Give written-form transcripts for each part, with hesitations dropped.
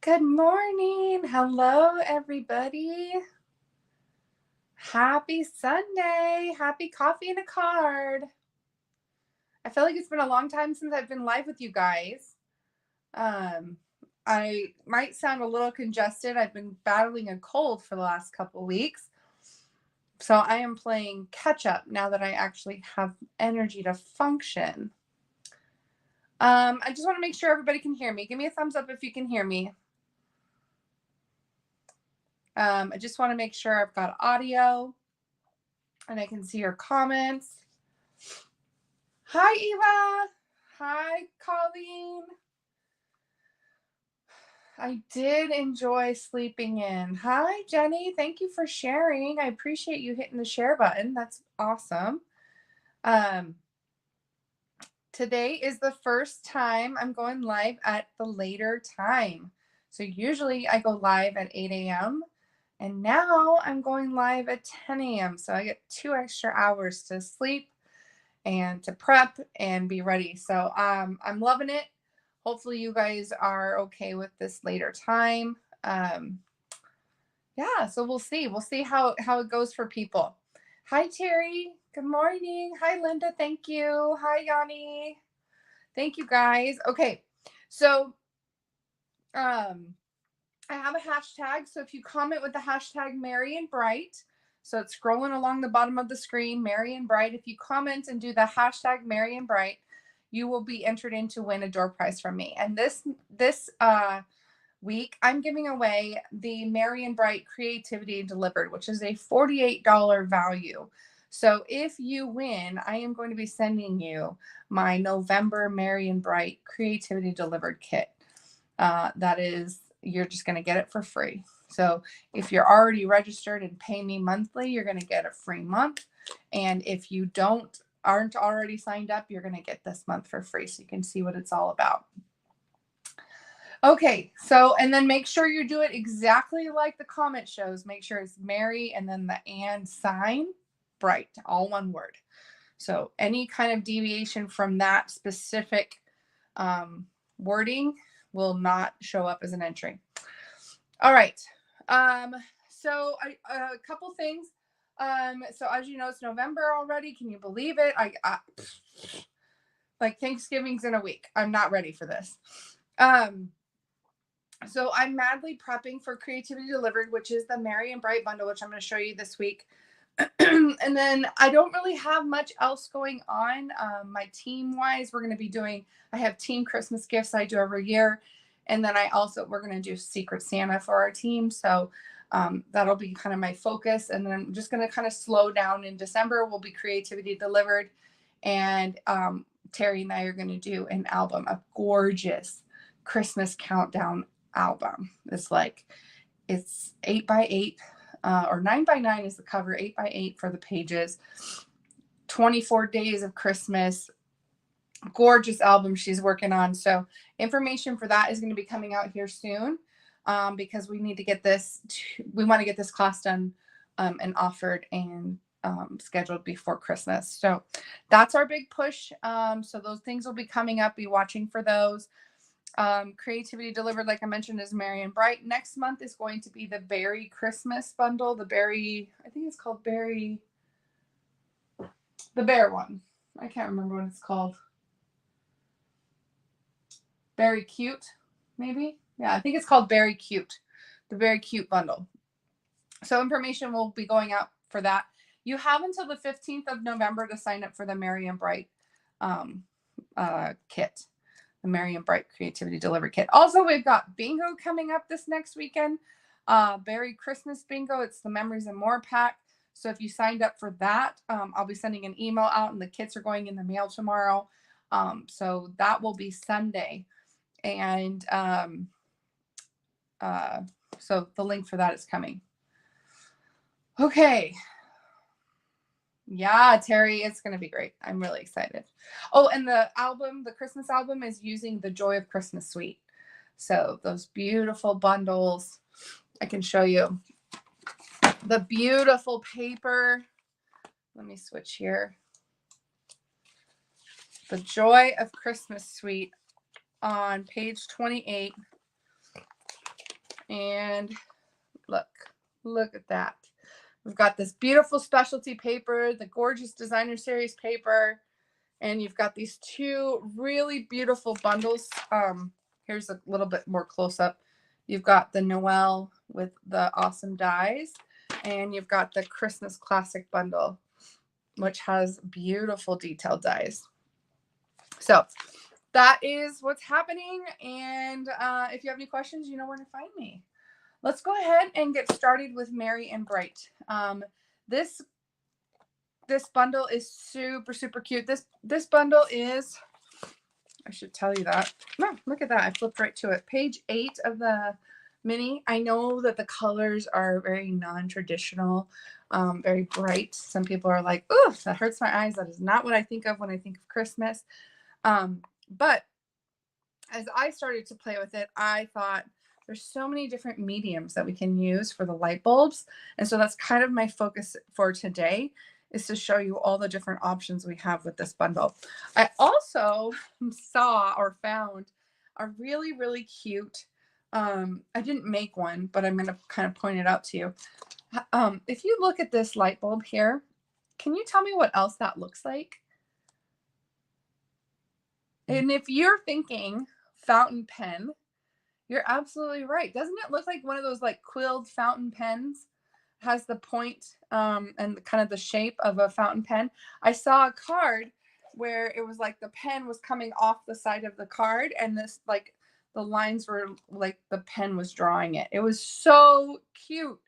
Good morning. Hello, everybody. Happy Sunday. Happy coffee and a card. I feel like it's been a long time since I've been live with you guys. Um, I might sound a little congested. I've been battling a cold for the last couple weeks. So I am playing catch up now that I actually have energy to function. I just want to make sure everybody can hear me. Give me a thumbs up if you can hear me. I just want to make sure I've got audio and I can see your comments. Hi, Eva. Hi, Colleen. I did enjoy sleeping in. Hi, Jenny. Thank you for sharing. I appreciate you hitting the share button. That's awesome. Today is the first time I'm going live at the later time. So usually I go live at 8 a.m. and now I'm going live at 10 a.m. So I get 2 extra hours to sleep and to prep and be ready. So I'm loving it. Hopefully you guys are okay with this later time. Yeah, so we'll see. We'll see how it goes for people. Hi, Terry. Good morning. Hi, Linda. Thank you. Hi, Yanni. Thank you, guys. Okay, so I have a hashtag. So if you comment with the hashtag Merry and Bright, so it's scrolling along the bottom of the screen, Merry and Bright. If you comment and do the hashtag Merry and Bright, you will be entered in to win a door prize from me. And this week, I'm giving away the Merry and Bright Creativity Delivered, which is a $48 value. So if you win, I am going to be sending you my November Merry and Bright Creativity Delivered kit. That is, you're just going to get it for free. So if you're already registered and pay me monthly, you're going to get a free month. And if you aren't already signed up, you're going to get this month for free so you can see what it's all about. Okay, so, and then make sure you do it exactly like the comment shows. Make sure it's Merry and then the and sign, Bright, all one word. So any kind of deviation from that specific wording will not show up as an entry. All right. So a couple things. So as you know, it's November already. Can you believe it? Like Thanksgiving's in a week. I'm not ready for this. So I'm madly prepping for Creativity Delivered, which is the Merry and Bright bundle, which I'm going to show you this week. And then I don't really have much else going on. My team wise, we're going to be doing, I have team Christmas gifts I do every year. And then we're going to do Secret Santa for our team. So that'll be kind of my focus. And then I'm just going to kind of slow down in December. Will be Creativity Delivered. And Terry and I are going to do an album, a gorgeous Christmas countdown album. It's 8x8 or 9x9 is the cover, 8x8 for the pages. 24 days of Christmas. Gorgeous album she's working on. So information for that is going to be coming out here soon because we need to get this. We want to get this class done and offered and scheduled before Christmas. So that's our big push. So those things will be coming up. Be watching for those. Creativity Delivered, like I mentioned, is Merry and Bright. Next month is going to be the Berry Christmas bundle. The Berry, I think it's called Berry, the bear one. I can't remember what it's called. Berry Cute, maybe? Yeah, I think it's called Berry Cute, the Berry Cute bundle. So information will be going out for that. You have until the 15th of November to sign up for the Merry and Bright kit. The Merry and Bright Creativity Delivered kit. Also, we've got bingo coming up this next weekend. Berry Christmas bingo. It's the Memories and More pack. So if you signed up for that, I'll be sending an email out and the kits are going in the mail tomorrow. So that will be Sunday. And so the link for that is coming. Okay. Yeah, Terry, it's going to be great. I'm really excited. Oh, and the Christmas album is using the Joy of Christmas suite. So those beautiful bundles, I can show you the beautiful paper. Let me switch here. The Joy of Christmas suite on page 28. And look at that. We've got this beautiful specialty paper, the gorgeous designer series paper, and you've got these two really beautiful bundles. Here's a little bit more close up. You've got the Noel with the awesome dies, and you've got the Christmas Classic bundle, which has beautiful detailed dies. So that is what's happening. And if you have any questions, you know where to find me. Let's go ahead and get started with Merry and Bright. This bundle is super, super cute. This bundle is, I should tell you that. No, look at that. I flipped right to it. Page 8 of the mini. I know that the colors are very non-traditional, very bright. Some people are like, "Ooh, that hurts my eyes." That is not what I think of when I think of Christmas. But as I started to play with it, I thought there's so many different mediums that we can use for the light bulbs. And so that's kind of my focus for today, is to show you all the different options we have with this bundle. I also saw or found a really, really cute, I didn't make one, but I'm going to kind of point it out to you. If you look at this light bulb here, can you tell me what else that looks like? And if you're thinking fountain pen, you're absolutely right. Doesn't it look like one of those like quilled fountain pens? Has the point and kind of the shape of a fountain pen. I saw a card where it was like the pen was coming off the side of the card, and this like the lines were like the pen was drawing it. It was so cute.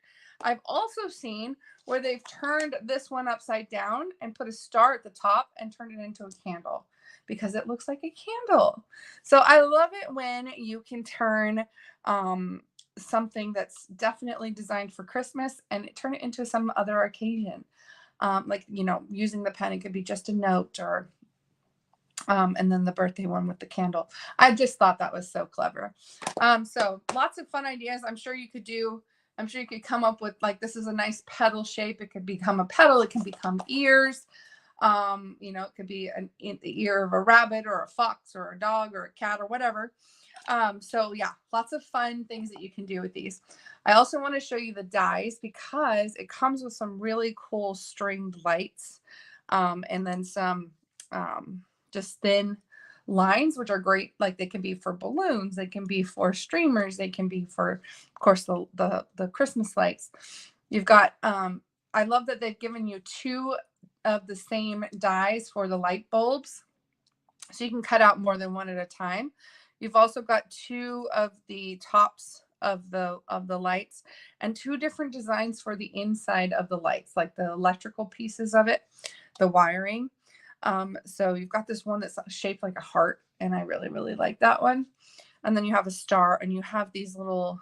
I've also seen where they've turned this one upside down and put a star at the top and turned it into a candle, because it looks like a candle. So I love it when you can turn something that's definitely designed for Christmas and turn it into some other occasion. Like, you know, using the pen, it could be just a note, or and then the birthday one with the candle. I just thought that was so clever. So lots of fun ideas. I'm sure you could come up with, like, this is a nice petal shape. It could become a petal. It can become ears. You know, it could be the ear of a rabbit or a fox or a dog or a cat or whatever. So yeah, lots of fun things that you can do with these. I also want to show you the dies, because it comes with some really cool stringed lights, and then some just thin lines, which are great. Like, they can be for balloons, they can be for streamers, they can be for, of course, the Christmas lights. You've got I love that they've given you 2 of the same dies for the light bulbs, so you can cut out more than one at a time. You've also got 2 of the tops of the lights, and 2 different designs for the inside of the lights, like the electrical pieces of it, the wiring. So you've got this one that's shaped like a heart, and I really, really like that one. And then you have a star, and you have these little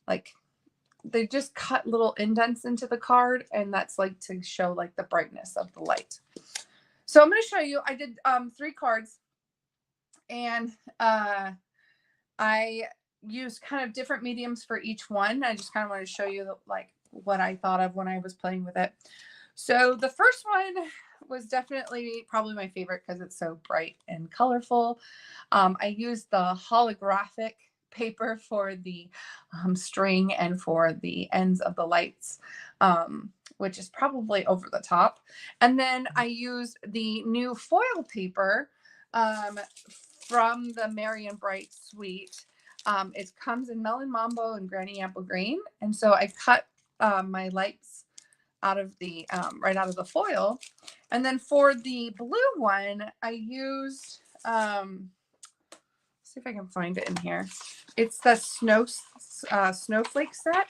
like, they just cut little indents into the card, and that's like to show like the brightness of the light. So I'm going to show you, I did 3 cards, and I used kind of different mediums for each one. I just kind of want to show you like what I thought of when I was playing with it. So the first one was definitely probably my favorite, because it's so bright and colorful. I used the holographic paper for the string and for the ends of the lights, which is probably over the top. And then I used the new foil paper from the Merry and Bright suite. It comes in Melon Mambo and Granny Apple Green. And so I cut my lights out of the right out of the foil. And then for the blue one, I used see if I can find it in here. It's the snowflake set.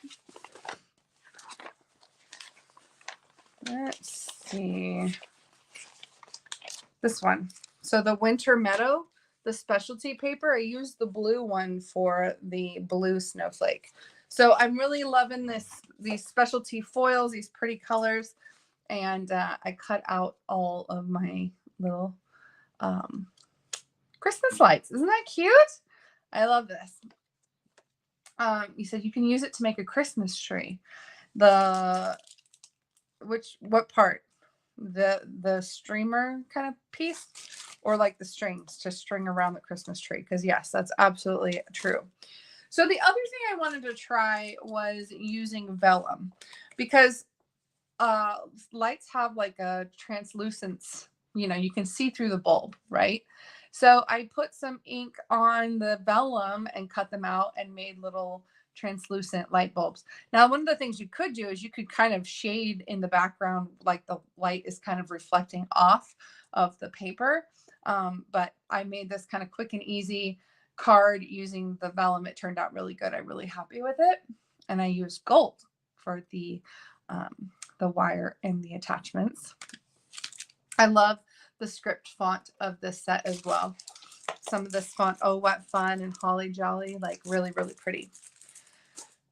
Let's see. This one. So the Winter Meadow, the specialty paper, I used the blue one for the blue snowflake. So I'm really loving these specialty foils, these pretty colors. And I cut out all of my little Christmas lights. Isn't that cute? I love this. You said you can use it to make a Christmas tree. What part? The streamer kind of piece, or like the strings to string around the Christmas tree? Because yes, that's absolutely true. So the other thing I wanted to try was using vellum, because lights have like a translucence, you can see through the bulb, right? So I put some ink on the vellum and cut them out and made little translucent light bulbs. Now, one of the things you could do is you could kind of shade in the background, like the light is kind of reflecting off of the paper. But I made this kind of quick and easy card using the vellum. It turned out really good. I'm really happy with it. And I used gold for the wire and the attachments. I love the script font of this set as well. Some of this font, Oh What Fun and Holly Jolly, like really, really pretty.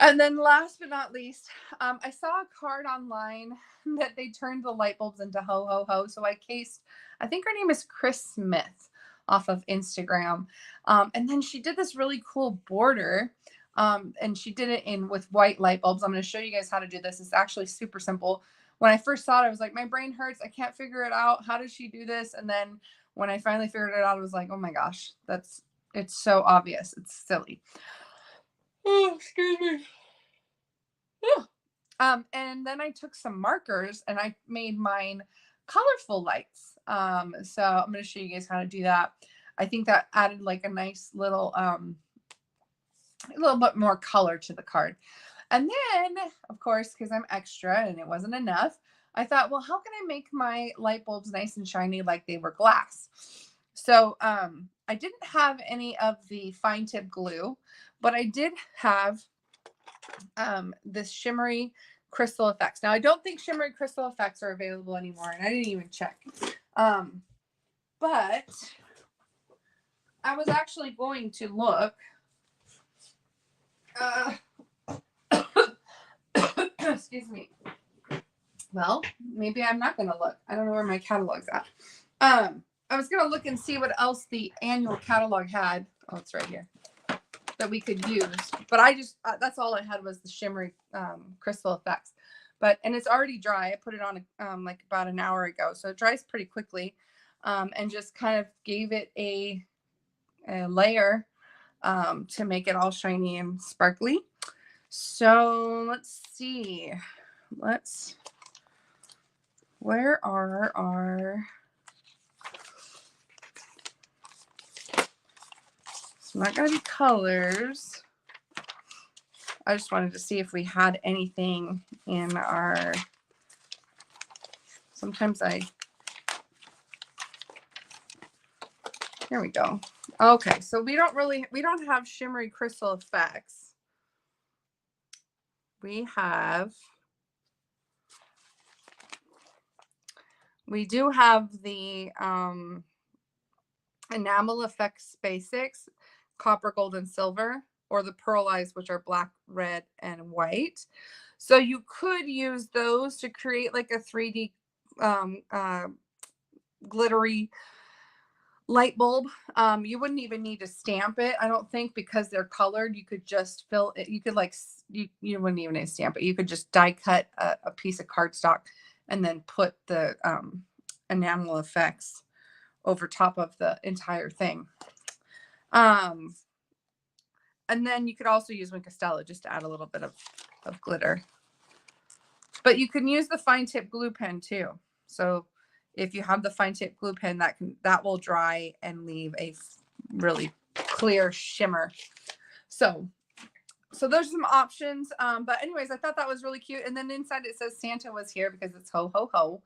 And then last but not least, I saw a card online that they turned the light bulbs into ho, ho, ho. So I cased, I think her name is Chris Smith off of Instagram. And then she did this really cool border. And she did it with white light bulbs. I'm going to show you guys how to do this. It's actually super simple. When I first saw it, I was like, my brain hurts. I can't figure it out. How does she do this? And then when I finally figured it out, I was like, oh my gosh, it's so obvious. It's silly. Oh, excuse me. And then I took some markers and I made mine colorful lights. So I'm going to show you guys how to do that. I think that added like a nice little, a little bit more color to the card. And then, of course, because I'm extra and it wasn't enough, I thought, well, how can I make my light bulbs nice and shiny like they were glass? So I didn't have any of the fine tip glue, but I did have this shimmery crystal effects. Now, I don't think shimmery crystal effects are available anymore, and I didn't even check. But I was actually going to look. Excuse me. Well, maybe I'm not going to look. I don't know where my catalog's at. I was going to look and see what else the annual catalog had. Oh, it's right here. That we could use. But I just, that's all I had was the shimmery crystal effects. And it's already dry. I put it on like about an hour ago. So it dries pretty quickly. And just kind of gave it a layer to make it all shiny and sparkly. So let's see. Where are our, it's not going to be colors. I just wanted to see if we had anything in our, here we go. Okay, so we don't have shimmery crystal effects. We do have the enamel effects basics, copper, gold, and silver, or the pearlized, which are black, red, and white. So you could use those to create like a 3D glittery light bulb. You wouldn't even need to stamp it, I don't think, because they're colored. You could just fill it. You could you wouldn't even need to stamp it. You could just die cut a piece of cardstock and then put the enamel effects over top of the entire thing. And then you could also use Wink of Stella just to add a little bit of glitter. But you can use the fine tip glue pen too. So if you have the fine tip glue pen, that will dry and leave a really clear shimmer. So those are some options. But anyways, I thought that was really cute. And then inside it says Santa was here because it's ho, ho, ho.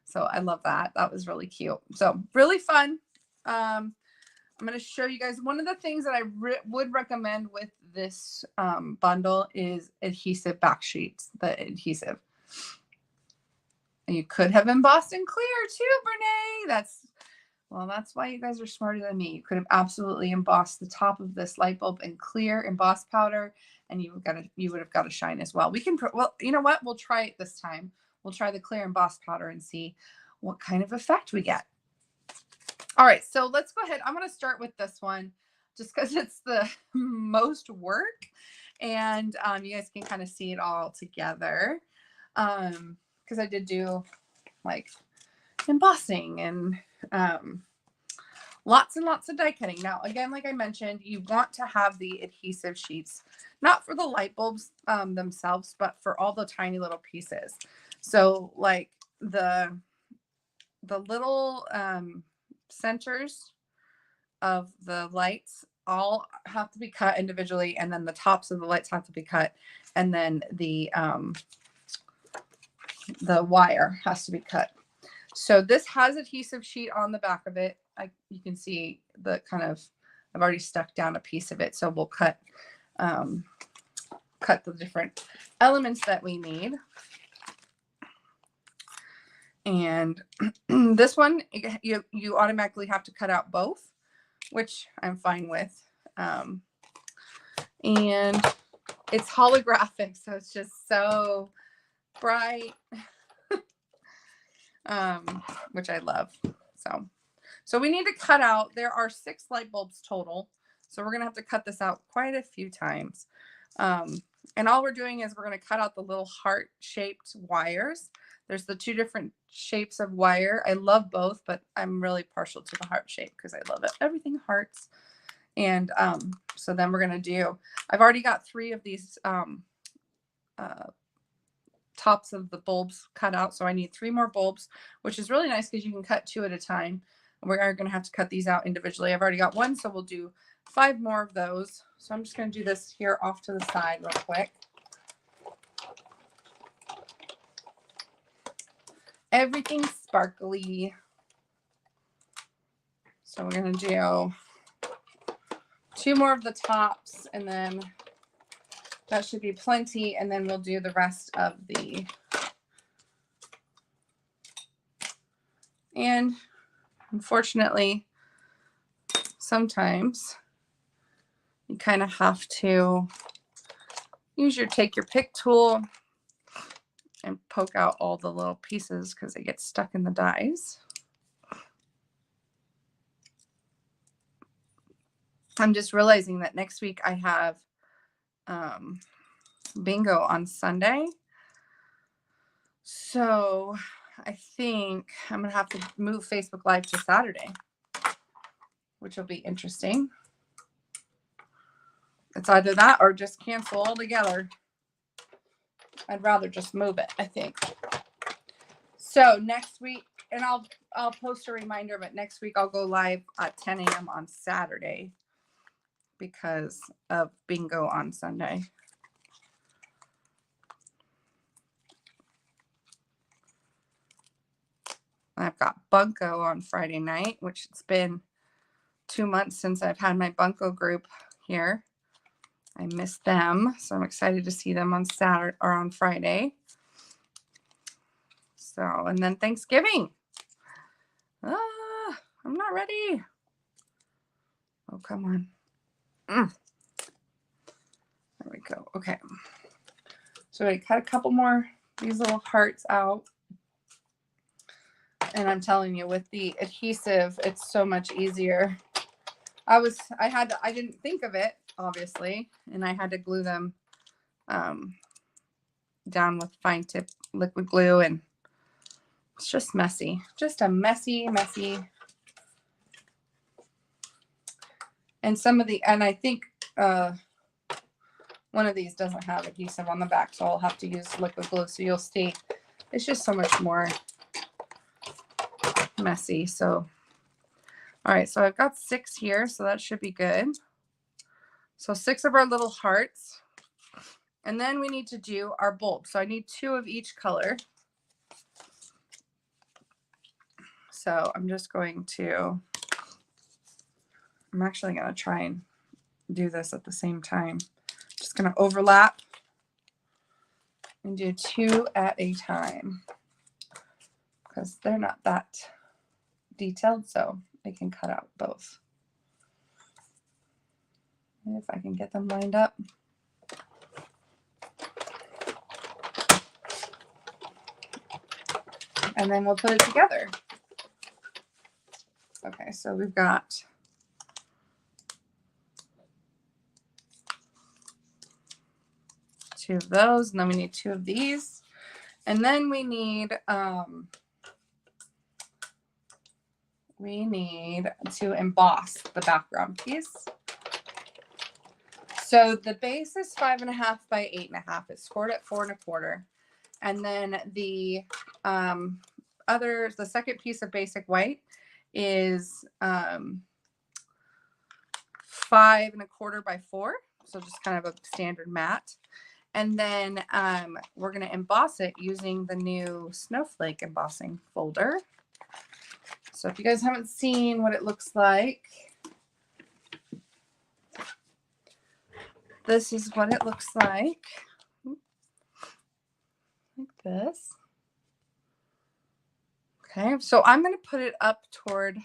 So I love that. That was really cute. So really fun. I'm going to show you guys one of the things that I would recommend with this bundle is adhesive back sheets, the adhesive. And you could have embossed in clear too, Brene. That's why you guys are smarter than me. You could have absolutely embossed the top of this light bulb in clear embossed powder, and you would have got a shine as well. Well, you know what? We'll try it this time. We'll try the clear embossed powder and see what kind of effect we get. All right, so let's go ahead. I'm going to start with this one just because it's the most work, and you guys can kind of see it all together. Because I did do like embossing and Lots and lots of die cutting. Now, again, like I mentioned, you want to have the adhesive sheets, not for the light bulbs themselves, but for all the tiny little pieces. So like the little centers of the lights all have to be cut individually, and then the tops of the lights have to be cut, and then the wire has to be cut. So this has adhesive sheet on the back of it. You can see the kind of, I've already stuck down a piece of it. So we'll cut the different elements that we need. And this one, you automatically have to cut out both, which I'm fine with. And it's holographic, so it's just so bright, which I love. So we need to cut out, there are 6 light bulbs total. So we're going to have to cut this out quite a few times. And all we're doing is we're going to cut out the little heart-shaped wires. There's the 2 different shapes of wire. I love both, but I'm really partial to the heart shape because I love it. Everything hearts. And so then we're going to do, I've already got 3 of these tops of the bulbs cut out. So I need 3 more bulbs, which is really nice because you can cut 2 at a time. We are going to have to cut these out individually. I've already got 1, so we'll do 5 more of those. So I'm just going to do this here off to the side real quick. Everything's sparkly. So we're going to do 2 more of the tops, and then that should be plenty. And then we'll do the rest of the, and unfortunately, sometimes you kind of have to take your pick tool and poke out all the little pieces because they get stuck in the dies. I'm just realizing that next week I have bingo on Sunday. So I think I'm going to have to move Facebook Live to Saturday, which will be interesting. It's either that or just cancel altogether. I'd rather just move it, I think. So next week, and I'll post a reminder, but next week I'll go live at 10 a.m. on Saturday because of bingo on Sunday. I've got Bunko on Friday night, which it's been 2 months since I've had my Bunko group here. I miss them, so I'm excited to see them on Saturday or on Friday. So, and then Thanksgiving. I'm not ready. Oh, come on. There we go. Okay. So I cut a couple more these little hearts out. And I'm telling you, with the adhesive, it's so much easier. I didn't think of it, obviously, and I had to glue them down with fine tip liquid glue, and it's just messy. Just a messy. And I think one of these doesn't have adhesive on the back, so I'll have to use liquid glue. So you'll see, it's just so much more messy. So, all right, so I've got 6 here, so that should be good. So 6 of our little hearts. And then we need to do our bulb. So I need 2 of each color. So I'm actually going to try and do this at the same time. Just going to overlap and do 2 at a time because they're not that detailed, so I can cut out both. If I can get them lined up. And then we'll put it together. Okay, so we've got two of those, and then we need 2 of these. And then we need we need to emboss the background piece. So the base is 5.5 by 8.5. It's scored at 4 1/4. And then the second piece of basic white is 5 1/4 by 4. So just kind of a standard mat. And then we're going to emboss it using the new Snowflake embossing folder. So if you guys haven't seen what it looks like, this is what it looks like. Like this. Okay, so I'm going to put it up toward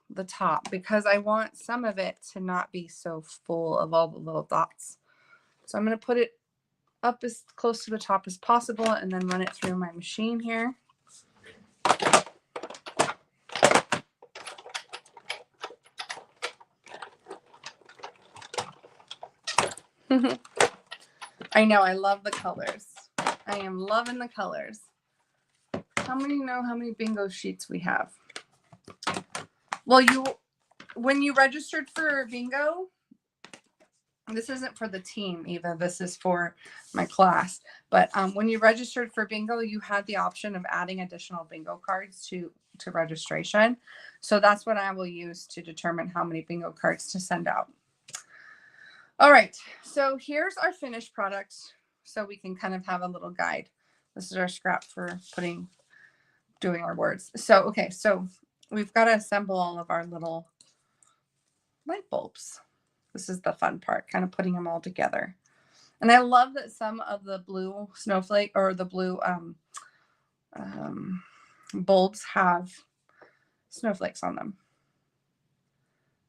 the top because I want some of it to not be so full of all the little dots. So I'm going to put it up as close to the top as possible and then run it through my machine here. I know, I love the colors. I am loving the colors. How many know how many bingo sheets we have? Well, when you registered for bingo, this isn't for the team either. This is for my class. But when you registered for bingo, you had the option of adding additional bingo cards to registration. So that's what I will use to determine how many bingo cards to send out. All right, so here's our finished product so we can kind of have a little guide. This is our scrap for doing our words. So, okay, so we've got to assemble all of our little light bulbs. This is the fun part, kind of putting them all together. And I love that some of the blue snowflake or the blue bulbs have snowflakes on them.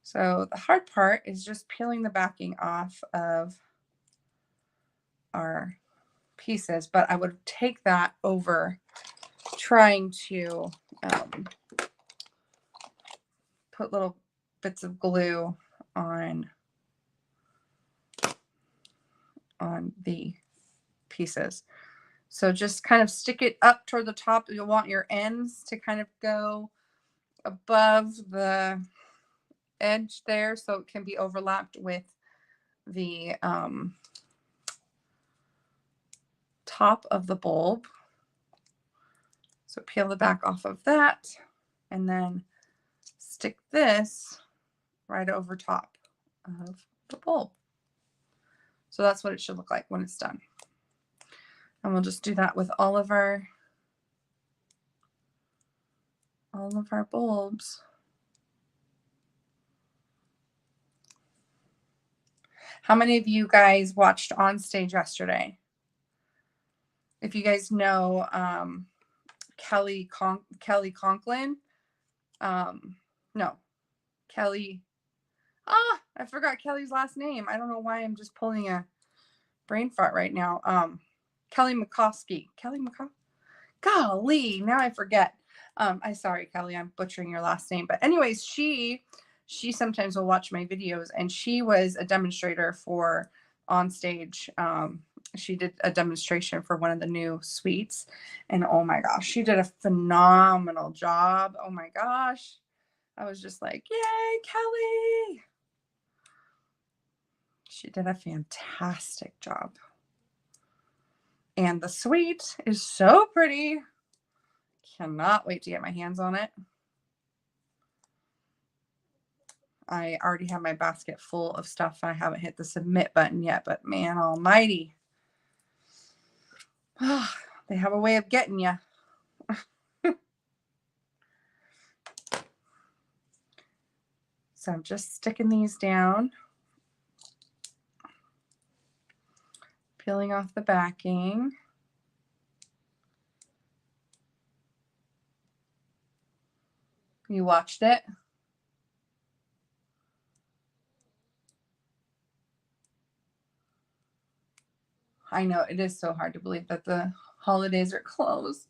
So the hard part is just peeling the backing off of our pieces, but I would take that over trying to put little bits of glue on the pieces. So just kind of stick it up toward the top. You'll want your ends to kind of go above the edge there so it can be overlapped with the top of the bulb. So peel the back off of that and then stick this right over top of the bulb. So that's what it should look like when it's done. And we'll just do that with all of our bulbs. How many of you guys watched On Stage yesterday? If you guys know Kelly Conklin, no, Kelly. I forgot Kelly's last name. I don't know why I'm just pulling a brain fart right now. Kelly McCoskey. Golly, now I forget. I'm sorry, Kelly, I'm butchering your last name. But anyways, she sometimes will watch my videos, and she was a demonstrator for On Stage. She did a demonstration for one of the new suites, and oh my gosh, she did a phenomenal job. Oh my gosh. I was just like, yay, Kelly. She did a fantastic job. And the suite is so pretty. Cannot wait to get my hands on it. I already have my basket full of stuff. I haven't hit the submit button yet, but man almighty. They have a way of getting you. So I'm just sticking these down. Peeling off the backing. You watched it? I know, it is so hard to believe that the holidays are closed.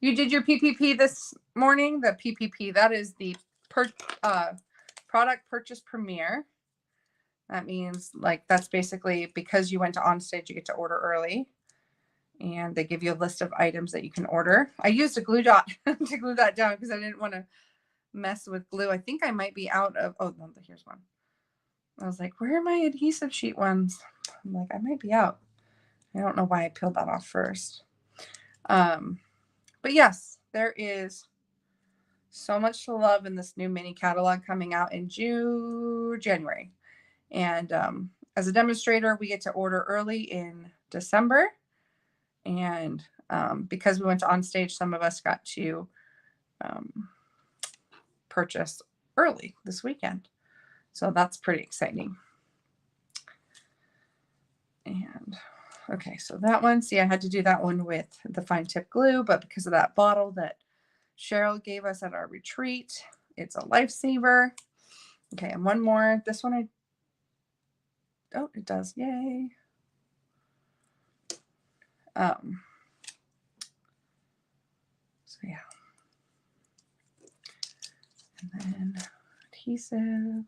You did your PPP this morning? The PPP, that is the product purchase premier. That means like that's basically because you went to On Stage, you get to order early. And they give you a list of items that you can order. I used a glue dot to glue that down because I didn't want to mess with glue. I think I might be out of, oh, no, here's one. I was like, where are my adhesive sheet ones? I'm like, I might be out. I don't know why I peeled that off first. But yes, there is so much to love in this new mini catalog coming out in January. And as a demonstrator, we get to order early in December. And because we went to Onstage, some of us got to purchase early this weekend. So that's pretty exciting. And okay, so that one, see, I had to do that one with the fine tip glue, but because of that bottle that Cheryl gave us at our retreat, it's a lifesaver. Okay, and one more. This one, oh, it does. Yay. So yeah. And then adhesive.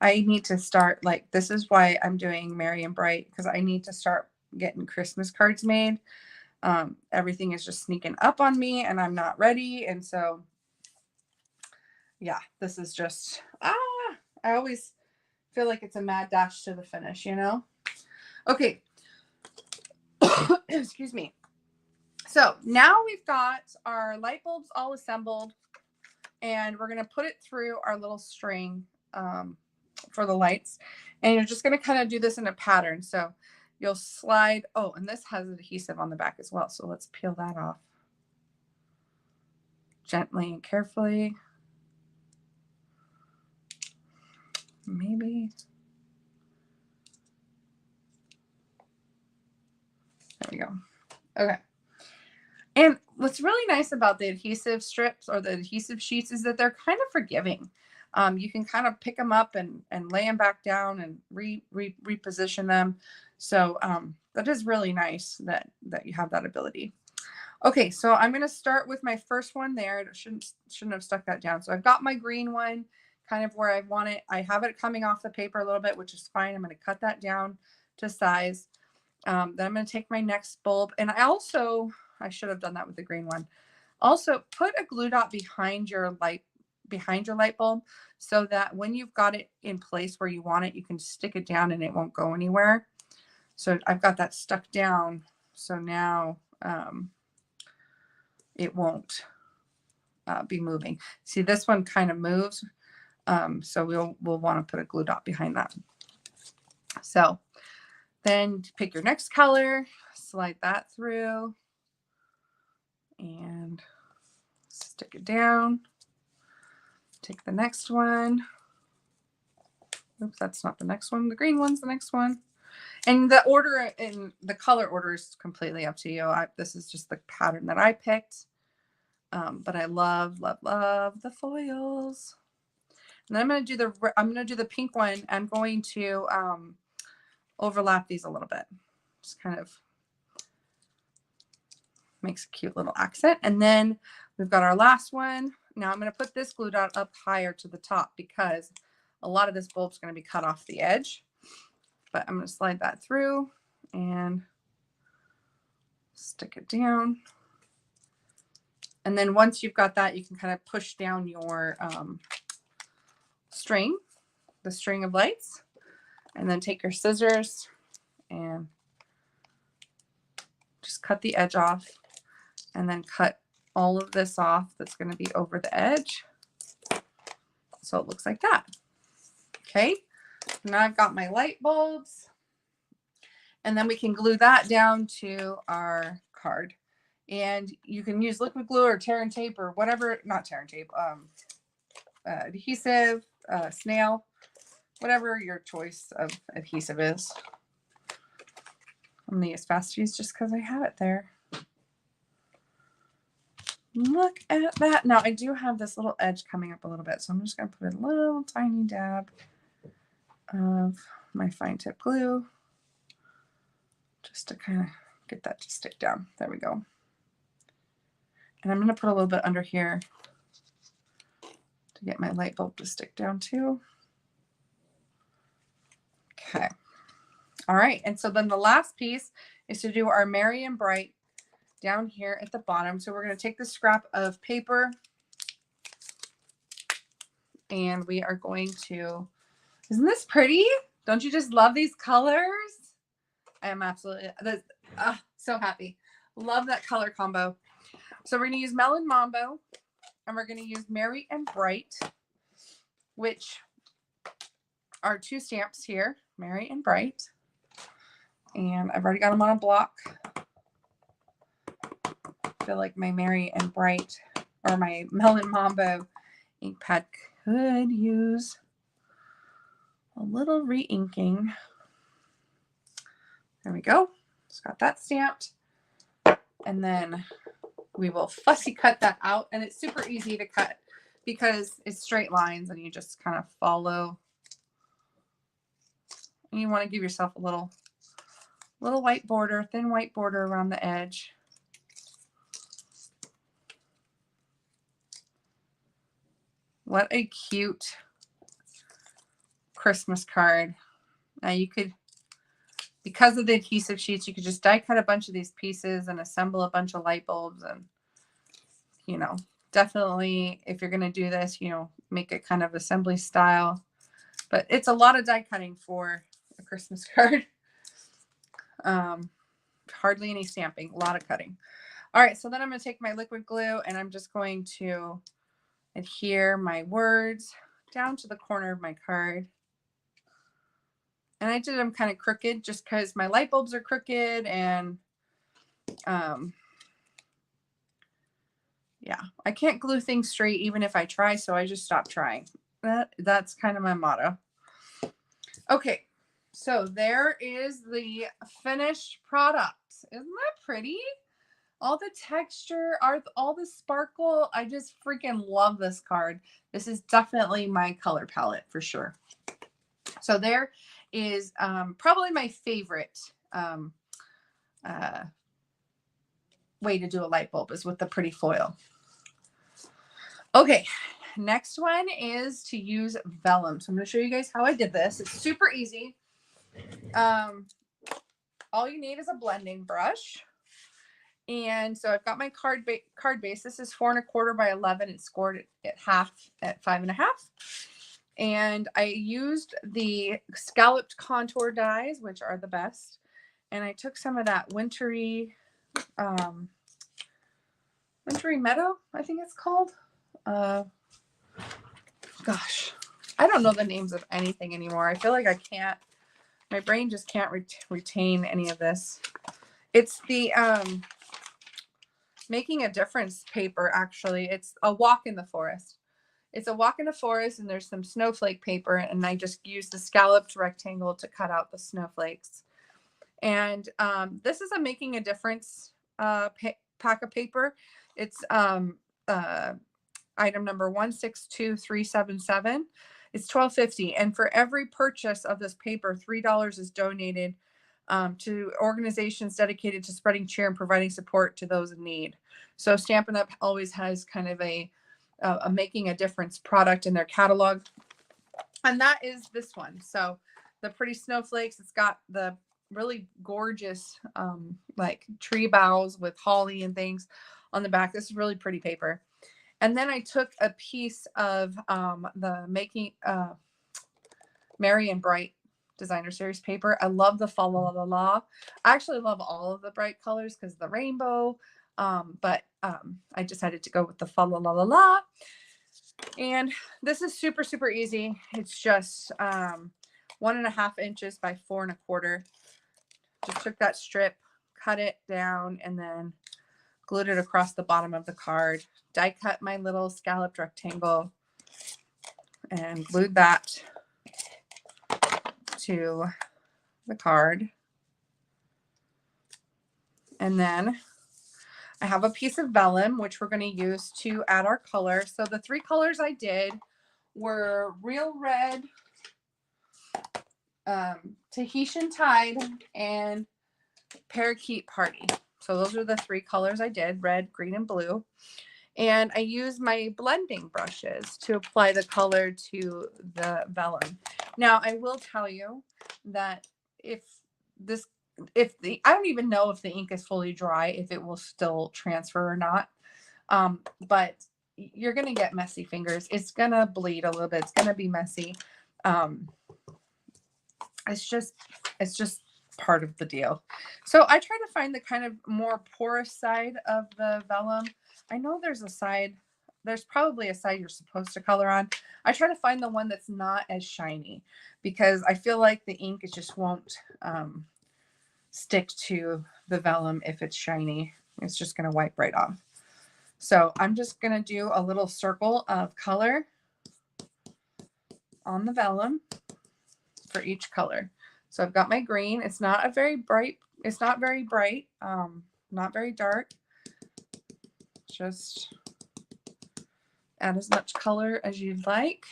I need to start, like, this is why I'm doing Merry and Bright, because I need to start getting Christmas cards made. Everything is just sneaking up on me and I'm not ready. And so, yeah, this is just, I always feel like it's a mad dash to the finish, you know? Okay. Excuse me. So now we've got our light bulbs all assembled and we're going to put it through our little string for the lights. And you're just going to kind of do this in a pattern. So you'll slide. Oh, and this has adhesive on the back as well. So let's peel that off gently and carefully. Maybe. There we go. Okay. And what's really nice about the adhesive strips or the adhesive sheets is that they're kind of forgiving. You can kind of pick them up and lay them back down and reposition them. So that is really nice that you have that ability. Okay, so I'm going to start with my first one there. It shouldn't have stuck that down. So I've got my green one kind of where I want it. I have it coming off the paper a little bit, which is fine. I'm going to cut that down to size. Then I'm going to take my next bulb. And I should have done that with the green one. Also, put a glue dot behind your light bulb so that when you've got it in place where you want it, you can stick it down and it won't go anywhere. So I've got that stuck down. So now it won't be moving. See, this one kind of moves. So we'll want to put a glue dot behind that. So then pick your next color, slide that through and stick it down. Take the next one. Oops, that's not the next one. The green one's the next one. And the order and the color order is completely up to you. This is just the pattern that I picked. But I love, love, love the foils. And then I'm going to do the pink one. I'm going to overlap these a little bit. Just kind of makes a cute little accent. And then we've got our last one. Now I'm going to put this glue dot up higher to the top because a lot of this bulb's going to be cut off the edge. But I'm going to slide that through and stick it down. And then once you've got that, you can kind of push down your string, the string of lights, and then take your scissors and just cut the edge off and then cut all of this off that's going to be over the edge. So it looks like that. Okay. Now I've got my light bulbs and then we can glue that down to our card. And you can use liquid glue or tear and tape or whatever, not tear and tape, adhesive, snail, whatever your choice of adhesive is. I'm going to use Fast Fuse just because I have it there. Look at that. Now I do have this little edge coming up a little bit, so I'm just going to put a little tiny dab of my fine tip glue just to kind of get that to stick down. There we go. And I'm going to put a little bit under here to get my light bulb to stick down too. Okay. All right. And so then the last piece is to do our Merry and Bright down here at the bottom. So we're going to take the scrap of paper and we are going to, isn't this pretty? Don't you just love these colors? I am absolutely so happy. Love that color combo. So we're going to use Melon Mambo and we're going to use Merry and Bright, which are 2 stamps here, Merry and Bright. And I've already got them on a block. I feel like my Merry and Bright or my Melon Mambo ink pad could use a little re-inking. There we go. Just got that stamped. And then we will fussy cut that out. And it's super easy to cut because it's straight lines and you just kind of follow. And you want to give yourself a little white border, thin white border around the edge. What a cute Christmas card. Now you could, because of the adhesive sheets, you could just die cut a bunch of these pieces and assemble a bunch of light bulbs. And, you know, definitely if you're going to do this, you know, make it kind of assembly style. But it's a lot of die cutting for a Christmas card. Hardly any stamping, a lot of cutting. All right, so then I'm going to take my liquid glue and I'm just going to adhere my words down to the corner of my card. And I did them kind of crooked just because my light bulbs are crooked and yeah, I can't glue things straight even if I try, so I just stopped trying. That's kind of my motto. Okay, so there is the finished product. Isn't that pretty? All the texture, all the sparkle. I just freaking love this card. This is definitely my color palette for sure. So there is probably my favorite way to do a light bulb is with the pretty foil. Okay, next one is to use vellum. So I'm going to show you guys how I did this. It's super easy. All you need is a blending brush. And so I've got my card base. This is 4 1/4 by 11. It's scored at half at 5 1/2. And I used the scalloped contour dies, which are the best. And I took some of that wintry meadow, I think it's called. Gosh, I don't know the names of anything anymore. I feel like I can't, my brain just can't retain any of this. It's the Making a Difference paper, actually. It's a walk in the forest. It's a walk in the forest, and there's some snowflake paper, and I just used the scalloped rectangle to cut out the snowflakes. And this is a Making a Difference pack of paper. It's item number 162377. It's $12.50, and for every purchase of this paper, $3 is donated to organizations dedicated to spreading cheer and providing support to those in need. So Stampin' Up! Always has kind of a Making a Difference product in their catalog. And that is this one. So the pretty snowflakes, it's got the really gorgeous like tree boughs with holly and things on the back. This is really pretty paper. And then I took a piece of the Merry and Bright Designer Series paper. I love the Fa La La La. I actually love all of the bright colors because of the rainbow. But I decided to go with the Fa La La La La. And this is super, super easy. It's just 1 1/2 inches by 4 1/4. Just took that strip, cut it down, and then glued it across the bottom of the card. Die cut my little scalloped rectangle and glued that to the card. And then I have a piece of vellum, which we're going to use to add our color. So the 3 colors I did were Real Red, Tahitian Tide, and Parakeet Party. So those are the 3 colors I did, red, green, and blue. And I used my blending brushes to apply the color to the vellum. Now, I will tell you that if this, I don't even know if the ink is fully dry, if it will still transfer or not. But you're going to get messy fingers. It's going to bleed a little bit. It's going to be messy. It's just part of the deal. So I try to find the kind of more porous side of the vellum. I know there's probably a side you're supposed to color on. I try to find the one that's not as shiny, because I feel like the ink just won't stick to the vellum if it's shiny. It's just going to wipe right off. So I'm just going to do a little circle of color on the vellum for each color. So I've got my green. It's not very bright, not very dark. Just add as much color as you'd like.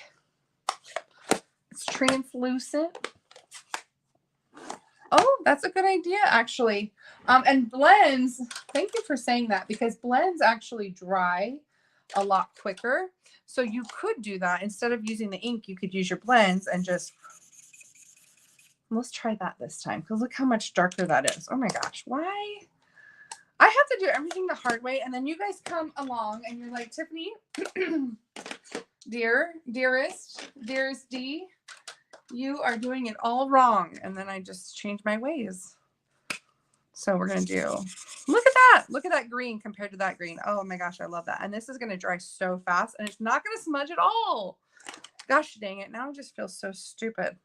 It's translucent. Oh, that's a good idea, actually. And blends, thank you for saying that, because blends actually dry a lot quicker. So you could do that. Instead of using the ink, you could use your blends and just, let's try that this time, because look how much darker that is. Oh my gosh, why? I have to do everything the hard way, and then you guys come along and you're like, Tiffany, dearest D, you are doing it all wrong. And then I just change my ways. So we're going to do, look at that. Look at that green compared to that green. Oh my gosh, I love that. And this is going to dry so fast, and it's not going to smudge at all. Gosh dang it. Now I just feel so stupid.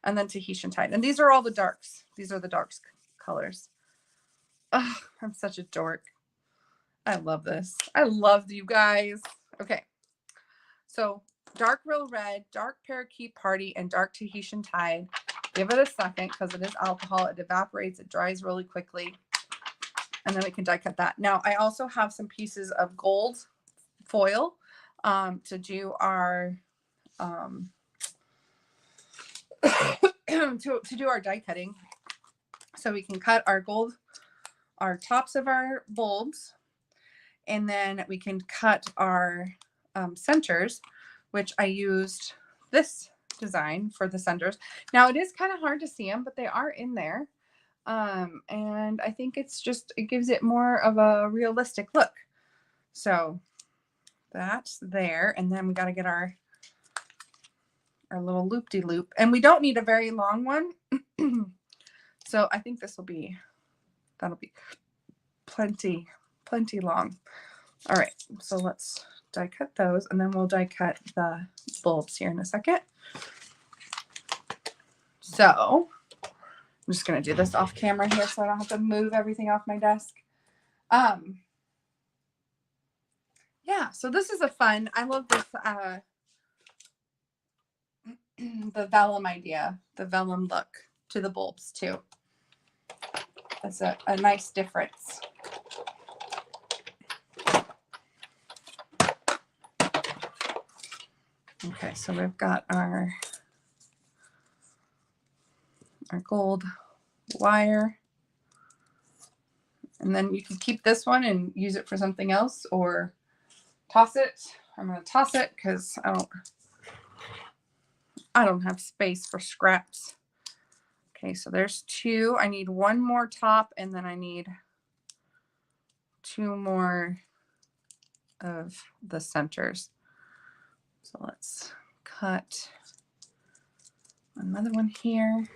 And then Tahitian Tide. And these are all the darks. These are the darks colors. Oh, I'm such a dork. I love this. I love you guys. Okay. So dark Real Red, dark Parakeet Party, and dark Tahitian Tide. Give it a second, because it is alcohol. It evaporates. It dries really quickly. And then we can die cut that. Now, I also have some pieces of gold foil to do our to do our die cutting. So we can cut our tops of our bulbs, and then we can cut our centers, which I used this design for the centers. Now it is kind of hard to see them, but they are in there. And I think it gives it more of a realistic look. So that's there. And then we got to get our little loop-de-loop, and we don't need a very long one. So I think that'll be plenty long. All right, so let's die cut those, and then we'll die cut the bulbs here in a second. So I'm just going to do this off camera here so I don't have to move everything off my desk. Yeah, so this is I love this, the vellum idea, the vellum look to the bulbs too. That's a nice difference. Okay, so we've got our gold wire, and then you can keep this one and use it for something else, or toss it. I'm going to toss it because I don't have space for scraps. Okay, so there's 2. I need 1 more top, and then I need 2 more of the centers. So let's cut another one here.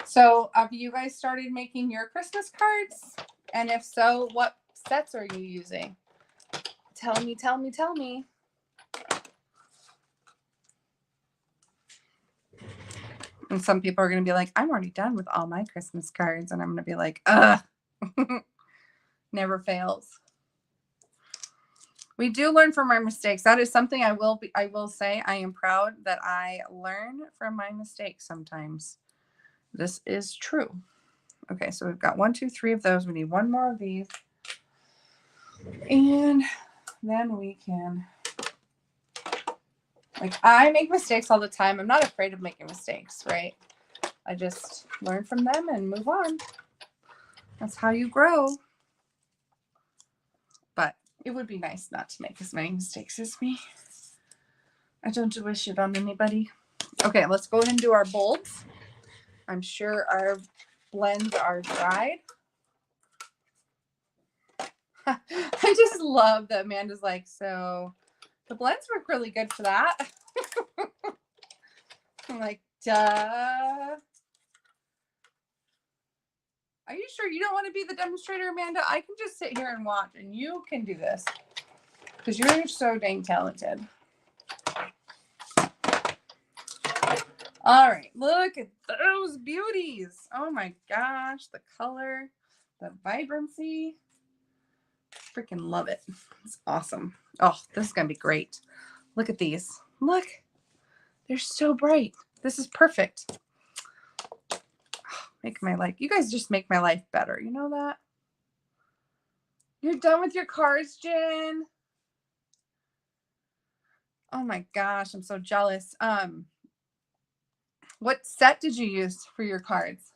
So have you guys started making your Christmas cards? And if so, what sets are you using? Tell me. And some people are going to be like, I'm already done with all my Christmas cards. And I'm going to be like, ugh. Never fails. We do learn from our mistakes. That is something I will say. I am proud that I learn from my mistakes sometimes. This is true. Okay, so we've got 1, 2, 3 of those. We need 1 more of these. And then we can, I make mistakes all the time. I'm not afraid of making mistakes, right? I just learn from them and move on. That's how you grow. But it would be nice not to make as many mistakes as me. I don't wish it on anybody. Okay, let's go ahead and do our bulbs. I'm sure our blends are dried. I just love that Amanda's like, so the blends work really good for that. I'm like, duh. Are you sure you don't want to be the demonstrator, Amanda? I can just sit here and watch, and you can do this because you're so dang talented. All right, look at those beauties. Oh my gosh, the color, the vibrancy. Freaking love it. It's awesome. Oh, this is going to be great. Look at these. Look, they're so bright. This is perfect. Make my life. You guys just make my life better. You know that? You're done with your cards, Jen. Oh my gosh, I'm so jealous. What set did you use for your cards?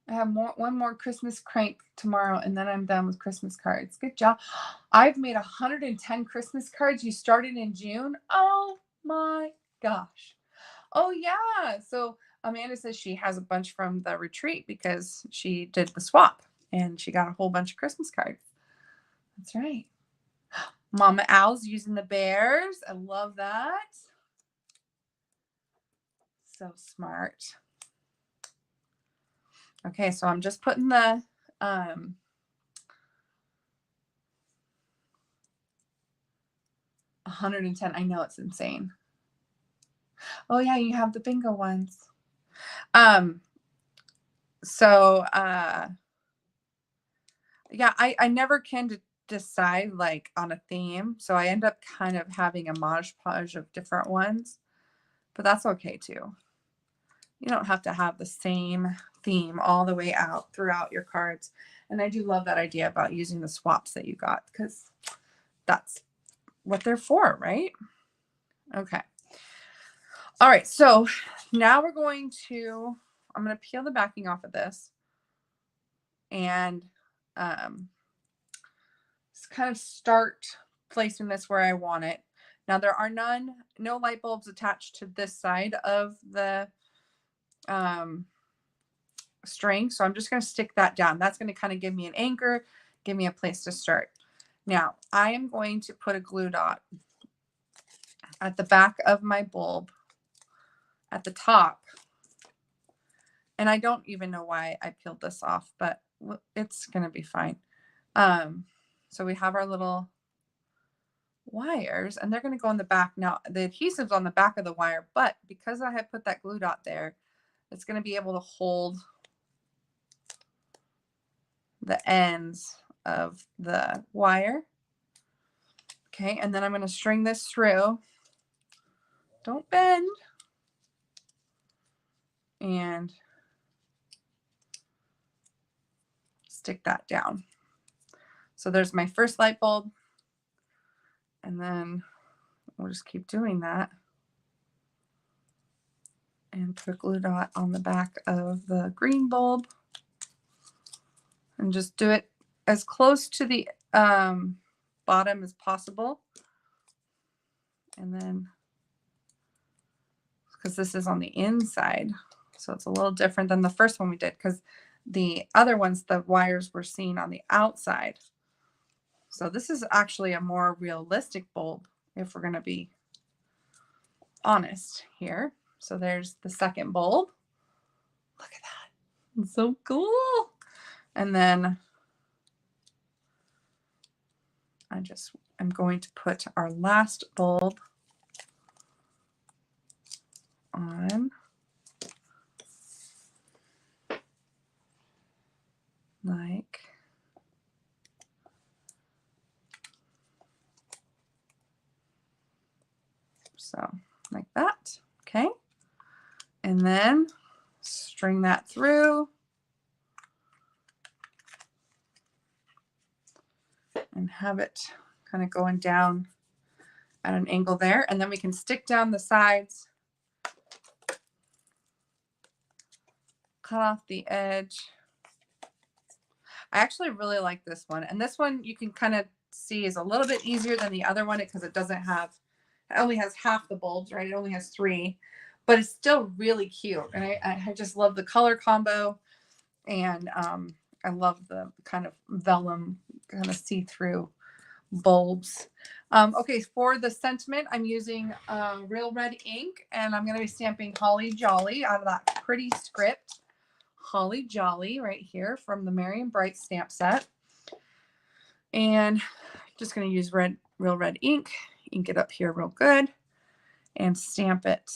I have one more Christmas crank tomorrow, and then I'm done with Christmas cards. Good job. I've made 110 Christmas cards. You started in June. Oh my gosh. Oh yeah. So Amanda says she has a bunch from the retreat because she did the swap and she got a whole bunch of Christmas cards. That's right. Mama Owl's using the bears. I love that. So smart. Okay, so I'm just putting the 110. I know it's insane. Oh yeah, you have the bingo ones. Yeah, I never can decide like on a theme. So I end up kind of having a modge podge of different ones, but that's okay too. You don't have to have the same theme all the way out throughout your cards. And I do love that idea about using the swaps that you got because that's what they're for, right? Okay. All right. So now I'm going to peel the backing off of this and just kind of start placing this where I want it. Now there are no light bulbs attached to this side of the string. So I'm just going to stick that down. That's going to kind of give me an anchor, give me a place to start. Now I am going to put a glue dot at the back of my bulb at the top. And I don't even know why I peeled this off, but it's going to be fine. So we have our little wires and they're going to go on the back. Now the adhesive's on the back of the wire, but because I had put that glue dot there, it's going to be able to hold the ends of the wire. Okay, and then I'm going to string this through. Don't bend. And stick that down. So there's my first light bulb. And then we'll just keep doing that. And put a glue dot on the back of the green bulb. And just do it as close to the bottom as possible. And then, because this is on the inside, so it's a little different than the first one we did, because the other ones, the wires were seen on the outside. So this is actually a more realistic bulb, if we're going to be honest here. So there's the second bulb. Look at that. It's so cool. And then I'm going to put our last bulb on. Like so, like that. Okay. And then string that through and have it kind of going down at an angle there. And then we can stick down the sides, cut off the edge. I actually really like this one. And this one you can kind of see is a little bit easier than the other one because it doesn't have, it only has half the bulbs, right? It only has 3, but it's still really cute. And I just love the color combo. And I love the kind of vellum, kind of see-through bulbs. Okay, for the sentiment, I'm using Real Red ink, and I'm going to be stamping Holly Jolly out of that pretty script. Holly Jolly right here from the Merry and Bright stamp set. And just going to use Real Red ink, ink it up here real good, and stamp it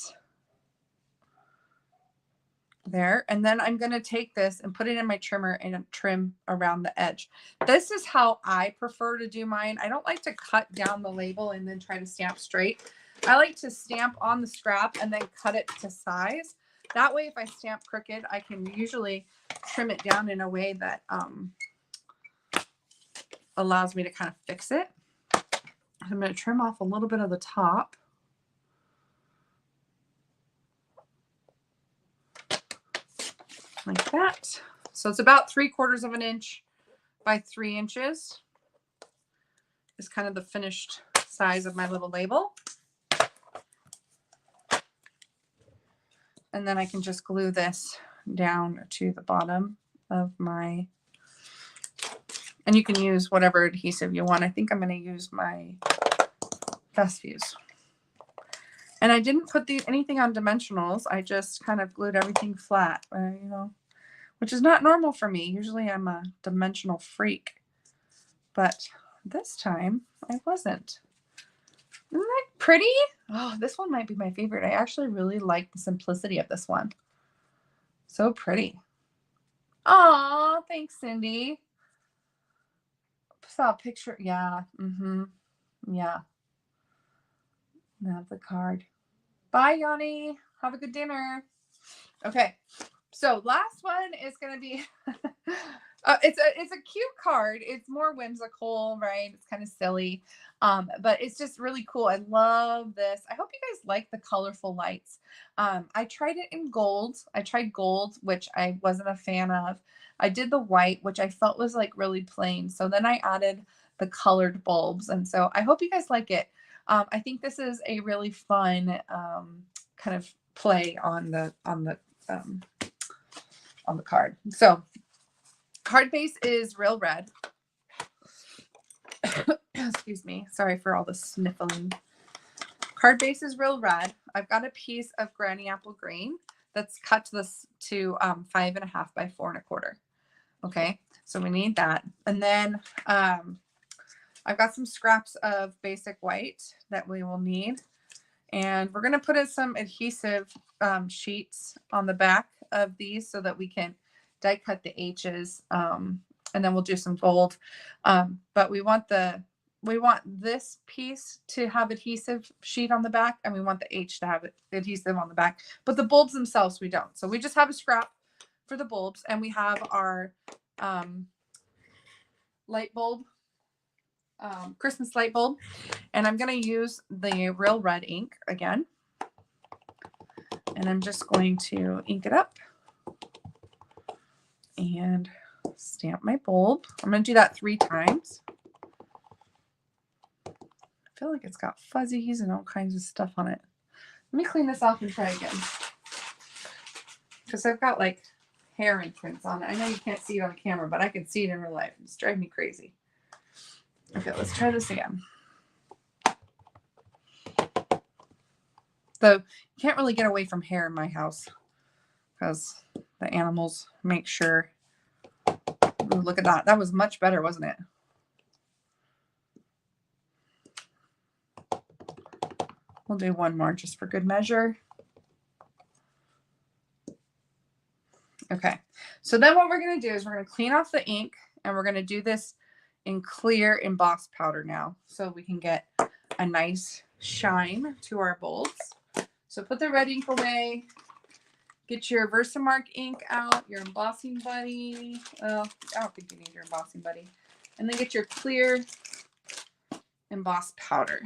there. And then I'm going to take this and put it in my trimmer and trim around the edge. This is how I prefer to do mine. I don't like to cut down the label and then try to stamp straight. I like to stamp on the scrap and then cut it to size. That way, if I stamp crooked, I can usually trim it down in a way that allows me to kind of fix it. I'm going to trim off a little bit of the top. Like that. So it's about 3/4 of an inch by 3 inches is kind of the finished size of my little label. And then I can just glue this down to the bottom of my, and you can use whatever adhesive you want. I think I'm going to use my Fast Fuse. And I didn't put anything on dimensionals. I just kind of glued everything flat, you know, which is not normal for me. Usually I'm a dimensional freak, but this time I wasn't. Isn't that pretty? Oh, this one might be my favorite. I actually really like the simplicity of this one. So pretty. Aw, thanks, Cindy. Saw a picture. Yeah. Yeah. Have the card. Bye, Yanni. Have a good dinner. Okay. So last one is going to be, it's a cute card. It's more whimsical, right? It's kind of silly, but it's just really cool. I love this. I hope you guys like the colorful lights. I tried it in gold. I tried gold, which I wasn't a fan of. I did the white, which I felt was like really plain. So then I added the colored bulbs. And so I hope you guys like it. I think this is a really fun kind of play on the card. So card base is Real Red. Excuse me. Sorry for all the sniffling. Card base is Real Red. I've got a piece of Granny Apple Green that's cut to 5.5 by 4.25. Okay, so we need that. And then I've got some scraps of basic white that we will need. And we're going to put in some adhesive sheets on the back of these so that we can die cut the H's. And then we'll do some gold. But we want this piece to have adhesive sheet on the back, and we want the H to have adhesive on the back. But the bulbs themselves, we don't. So we just have a scrap for the bulbs, and we have our light bulb, Christmas light bulb. And I'm going to use the Real Red ink again. And I'm just going to ink it up and stamp my bulb. I'm going to do that 3 times. I feel like it's got fuzzies and all kinds of stuff on it. Let me clean this off and try again. Because I've got like hair imprints on it. I know you can't see it on camera, but I can see it in real life. It's driving me crazy. Okay, let's try this again. So you can't really get away from hair in my house because the animals make sure. Ooh, look at that. That was much better, wasn't it? We'll do one more just for good measure. Okay, so then what we're going to do is we're going to clean off the ink, and we're going to do this in clear embossed powder now so we can get a nice shine to our bulbs. So put the red ink away. Get your Versamark ink out, your embossing buddy. Well, I don't think you need your embossing buddy. And then get your clear embossed powder.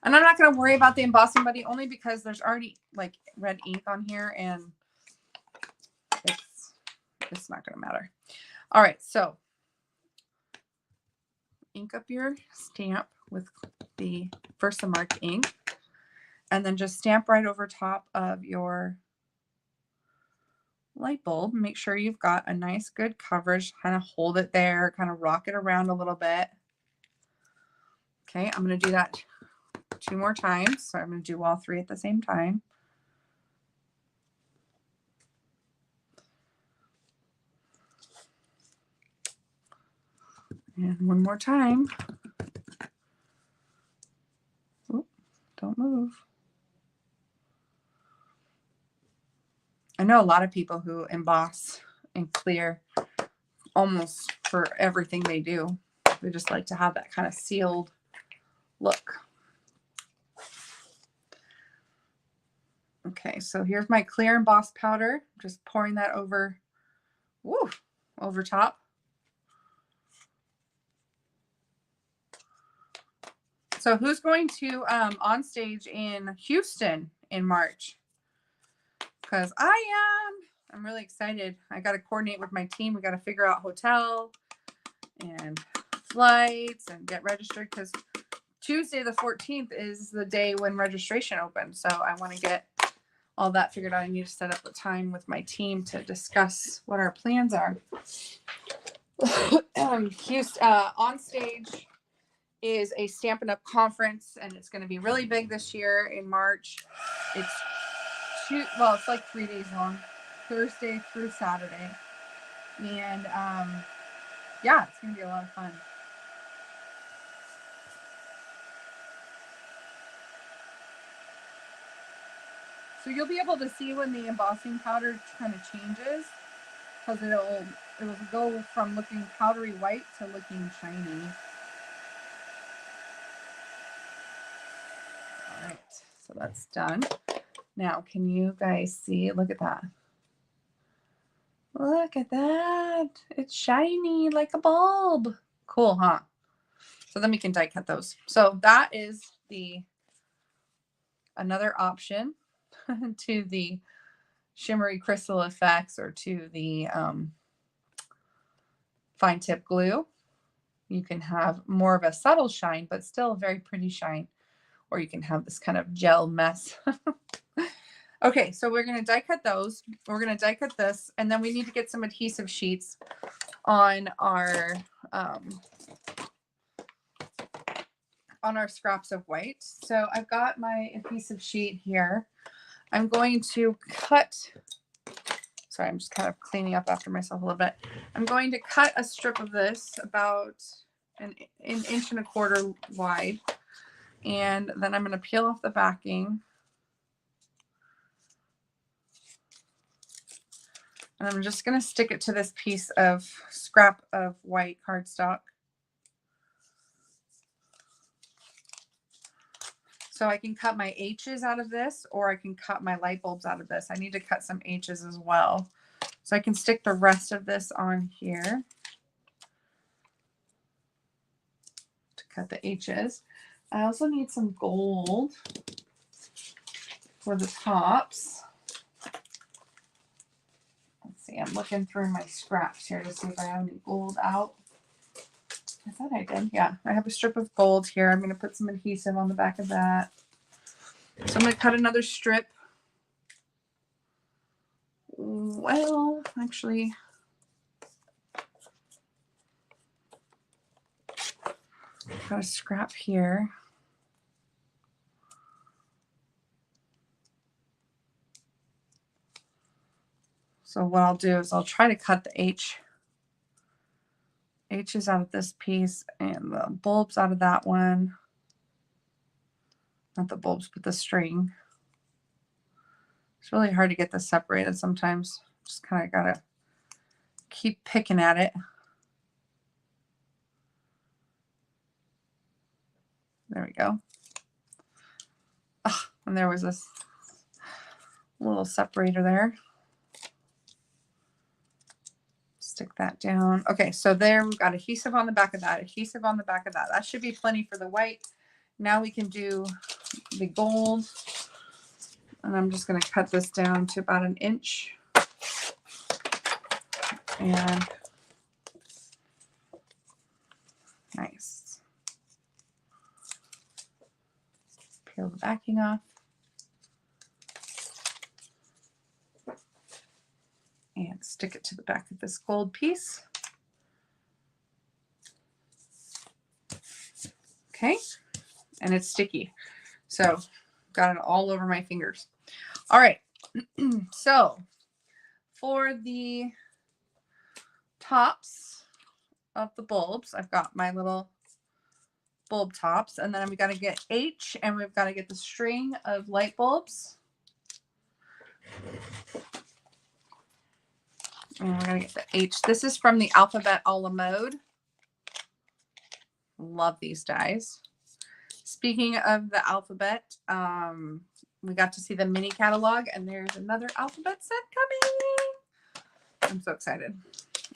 And I'm not going to worry about the embossing buddy only because there's already like red ink on here and it's not going to matter. All right, so ink up your stamp with the Versamark ink, and then just stamp right over top of your light bulb. Make sure you've got a nice good coverage. Kind of hold it there, kind of rock it around a little bit. Okay, I'm going to do that 2 more times. So I'm going to do all 3 at the same time. And 1 more time. Oop, don't move. I know a lot of people who emboss and clear almost for everything they do. They just like to have that kind of sealed look. Okay, so here's my clear emboss powder. Just pouring that over, woo, over top. So who's going to on stage in Houston in March? Because I'm really excited. I got to coordinate with my team. We got to figure out hotel and flights and get registered, because Tuesday the 14th is the day when registration opens. So I want to get all that figured out. I need to set up a time with my team to discuss what our plans are. Houston, on stage is a Stampin' Up! Conference, and it's going to be really big this year in March. It's it's like 3 days long, Thursday through Saturday. And yeah, it's going to be a lot of fun. So you'll be able to see when the embossing powder kind of changes, because it'll go from looking powdery white to looking shiny. All right, so that's done. Now, can you guys see? Look at that. Look at that. It's shiny like a bulb. Cool, huh? So then we can die cut those. So that is another option to the shimmery crystal effects, or to the fine tip glue. You can have more of a subtle shine, but still a very pretty shine. Or you can have this kind of gel mess. Okay, so we're going to die cut those. We're going to die cut this, and then we need to get some adhesive sheets on our scraps of white. So I've got my adhesive sheet here. I'm going to cut, sorry, I'm just kind of cleaning up after myself a little bit. I'm going to cut a strip of this about an 1.25 inches wide, and then I'm going to peel off the backing. And I'm just going to stick it to this piece of scrap of white cardstock. So I can cut my H's out of this, or I can cut my light bulbs out of this. I need to cut some H's as well. So I can stick the rest of this on here to cut the H's. I also need some gold for the tops. Let's see, I'm looking through my scraps here to see if I have any gold out. I thought I did. Yeah, I have a strip of gold here. I'm going to put some adhesive on the back of that. So I'm going to cut another strip. Well, actually, I've got a scrap here. So what I'll do is I'll try to cut the H's out of this piece and the bulbs out of that one. Not the bulbs, but the string. It's really hard to get this separated sometimes. Just kind of gotta keep picking at it. There we go. Oh, and there was this little separator there. Stick that down. Okay, so there we've got adhesive on the back of that, adhesive on the back of that. That should be plenty for the white. Now we can do the gold. And I'm just going to cut this down to about 1 inch. And Nice. Peel the backing off. And stick it to the back of this gold piece. Okay, and it's sticky. So got it all over my fingers. All right, so for the tops of the bulbs, I've got my little bulb tops, and then we've got to get H, and we've got to get the string of light bulbs. And we're going to get the H. This is from the Alphabet a la Mode. Love these dies. Speaking of the Alphabet, we got to see the mini catalog, and there's another Alphabet set coming. I'm so excited.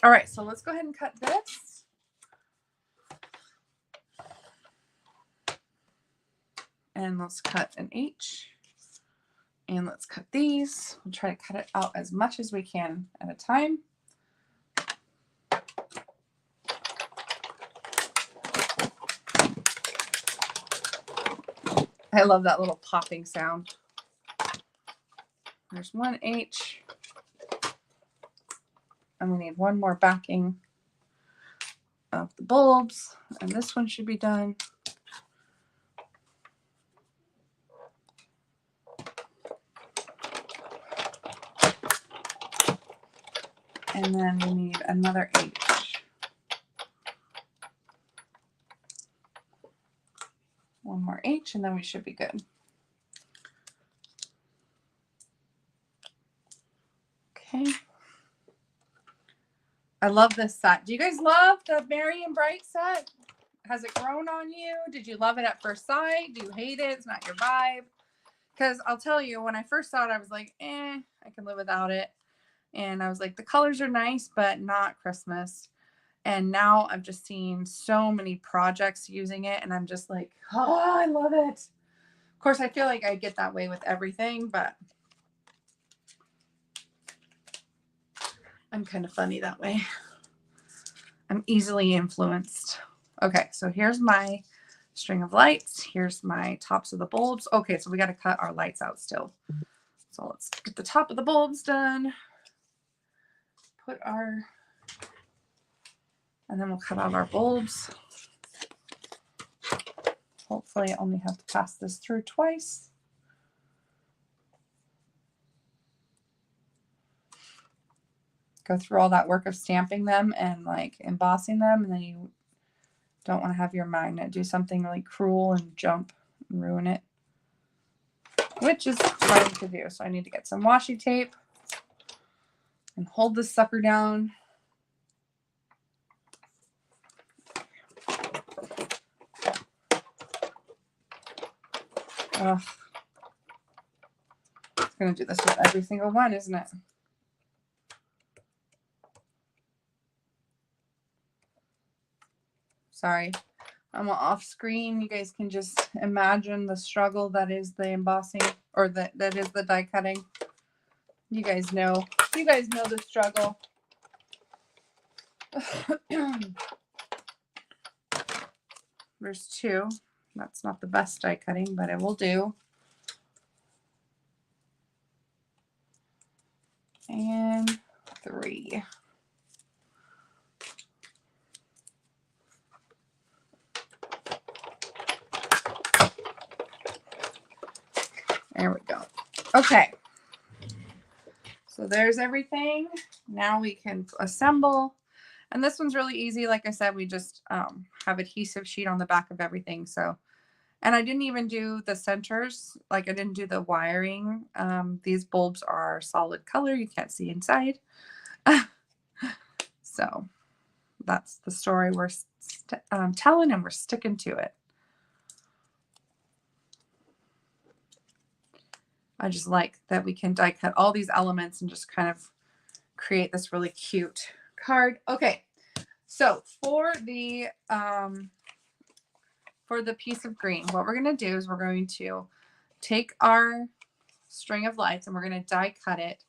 All right, so let's go ahead and cut this. And let's cut an H. And let's cut these. We'll try to cut it out as much as we can at a time. I love that little popping sound. There's one H. And we need one more backing of the bulbs. And this one should be done. And then we need another H. One more H, and then we should be good. Okay. I love this set. Do you guys love the Merry and Bright set? Has it grown on you? Did you love it at first sight? Do you hate it? It's not your vibe? Because I'll tell you, when I first saw it, I was like, I can live without it. And I was like, the colors are nice, but not Christmas. And now I've just seen so many projects using it, and I'm just like, oh, I love it. Of course, I feel like I get that way with everything, but I'm kind of funny that way. I'm easily influenced. Okay, so here's my string of lights. Here's my tops of the bulbs. Okay, so we got to cut our lights out still. So let's get the top of the bulbs done. Put our, and then we'll cut out our bulbs. Hopefully I only have to pass this through twice. Go through all that work of stamping them and like embossing them, and then you don't want to have your magnet do something really cruel and jump and ruin it, which is what I need to do. So I need to get some washi tape and hold this sucker down. Ugh. It's going to do this with every single one, isn't it? Sorry, I'm off screen. You guys can just imagine the struggle that is the embossing, or that is the die cutting. You guys know. You guys know the struggle. There's two. That's not the best die cutting, but it will do. And 3. There we go. Okay. So there's everything. Now we can assemble. And this one's really easy. Like I said, we just have adhesive sheet on the back of everything. So, and I didn't even do the centers. Like I didn't do the wiring. These bulbs are solid color. You can't see inside. So that's the story we're telling, and we're sticking to it. I just like that we can die cut all these elements and just kind of create this really cute card. Okay, so for the piece of green, what we're going to do is we're going to take our string of lights and we're going to die cut it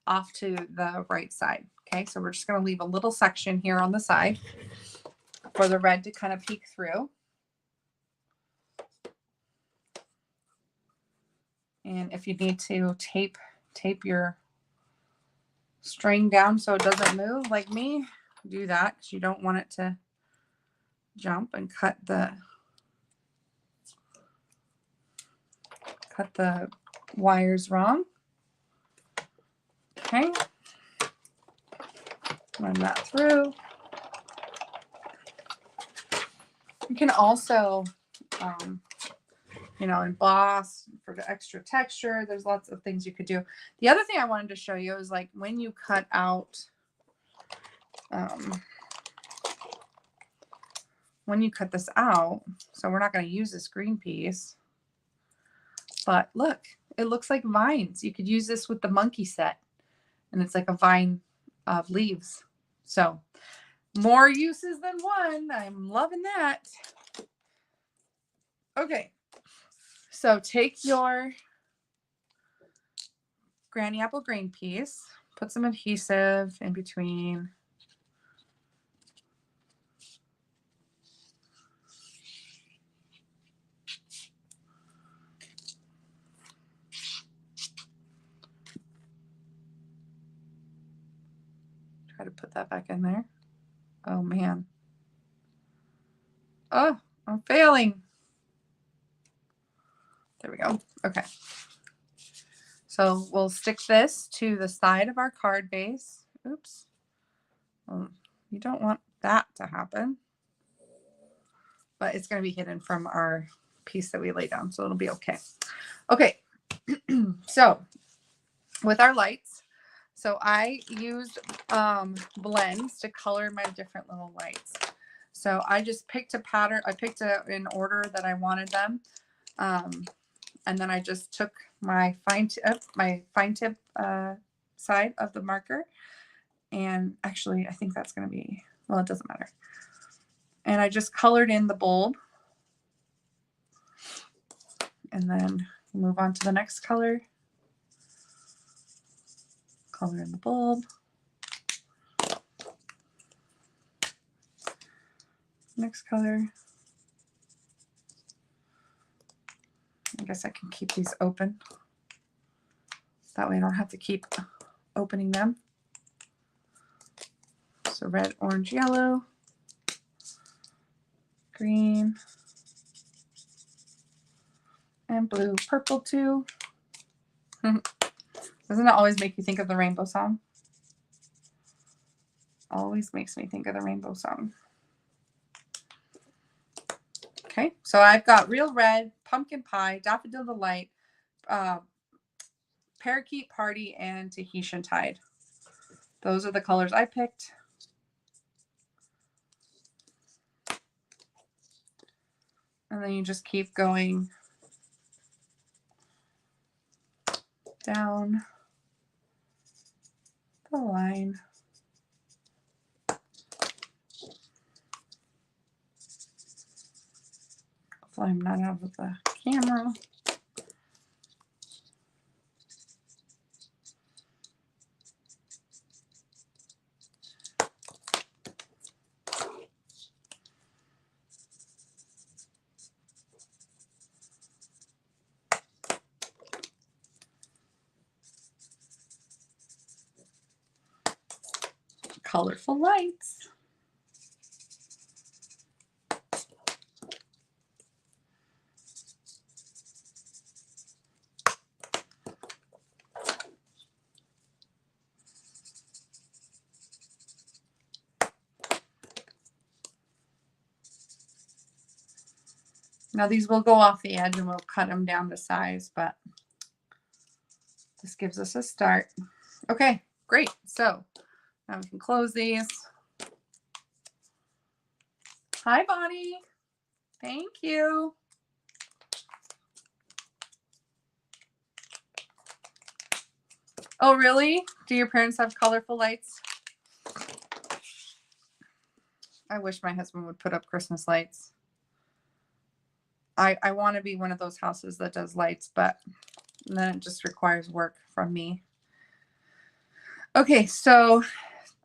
off to the right side. Okay, so we're just going to leave a little section here on the side. for the red to kind of peek through. And if you need to tape your string down so it doesn't move like me, do that because you don't want it to jump and cut the wires wrong. Okay. Run that through. You can also, emboss for the extra texture. There's lots of things you could do. The other thing I wanted to show you is like when you cut out, when you cut this out, so we're not going to use this green piece, but look, it looks like vines. You could use this with the monkey set, and it's like a vine of leaves. So more uses than one. I'm loving that. Okay. So take your Granny Apple green piece, put some adhesive in between. Try to put that back in there. Oh man. Oh, I'm failing. There we go. Okay. So we'll stick this to the side of our card base. Oops. Well, you don't want that to happen. But it's going to be hidden from our piece that we lay down, so it'll be okay. Okay. So with our lights, so I used blends to color my different little lights. So I just picked a pattern. I picked in order that I wanted them. And then I just took my fine tip side of the marker. And actually, I think that's going to be, well, it doesn't matter. And I just colored in the bulb. And then move on to the next color. Color in the bulb. Next color. I guess I can keep these open. That way I don't have to keep opening them. So red, orange, yellow, green, and blue, purple too. Doesn't it always make you think of the rainbow song? Always makes me think of the rainbow song. Okay, so I've got real red, pumpkin pie, daffodil delight, parakeet party, and Tahitian tide. Those are the colors I picked. And then you just keep going down the line. Hopefully I'm not out of the camera. Colorful lights. Now these will go off the edge and we'll cut them down to size, but this gives us a start. Okay, great. So now we can close these. Hi, Bonnie. Thank you. Oh, really? Do your parents have colorful lights? I wish my husband would put up Christmas lights. I want to be one of those houses that does lights, but then it just requires work from me. Okay, so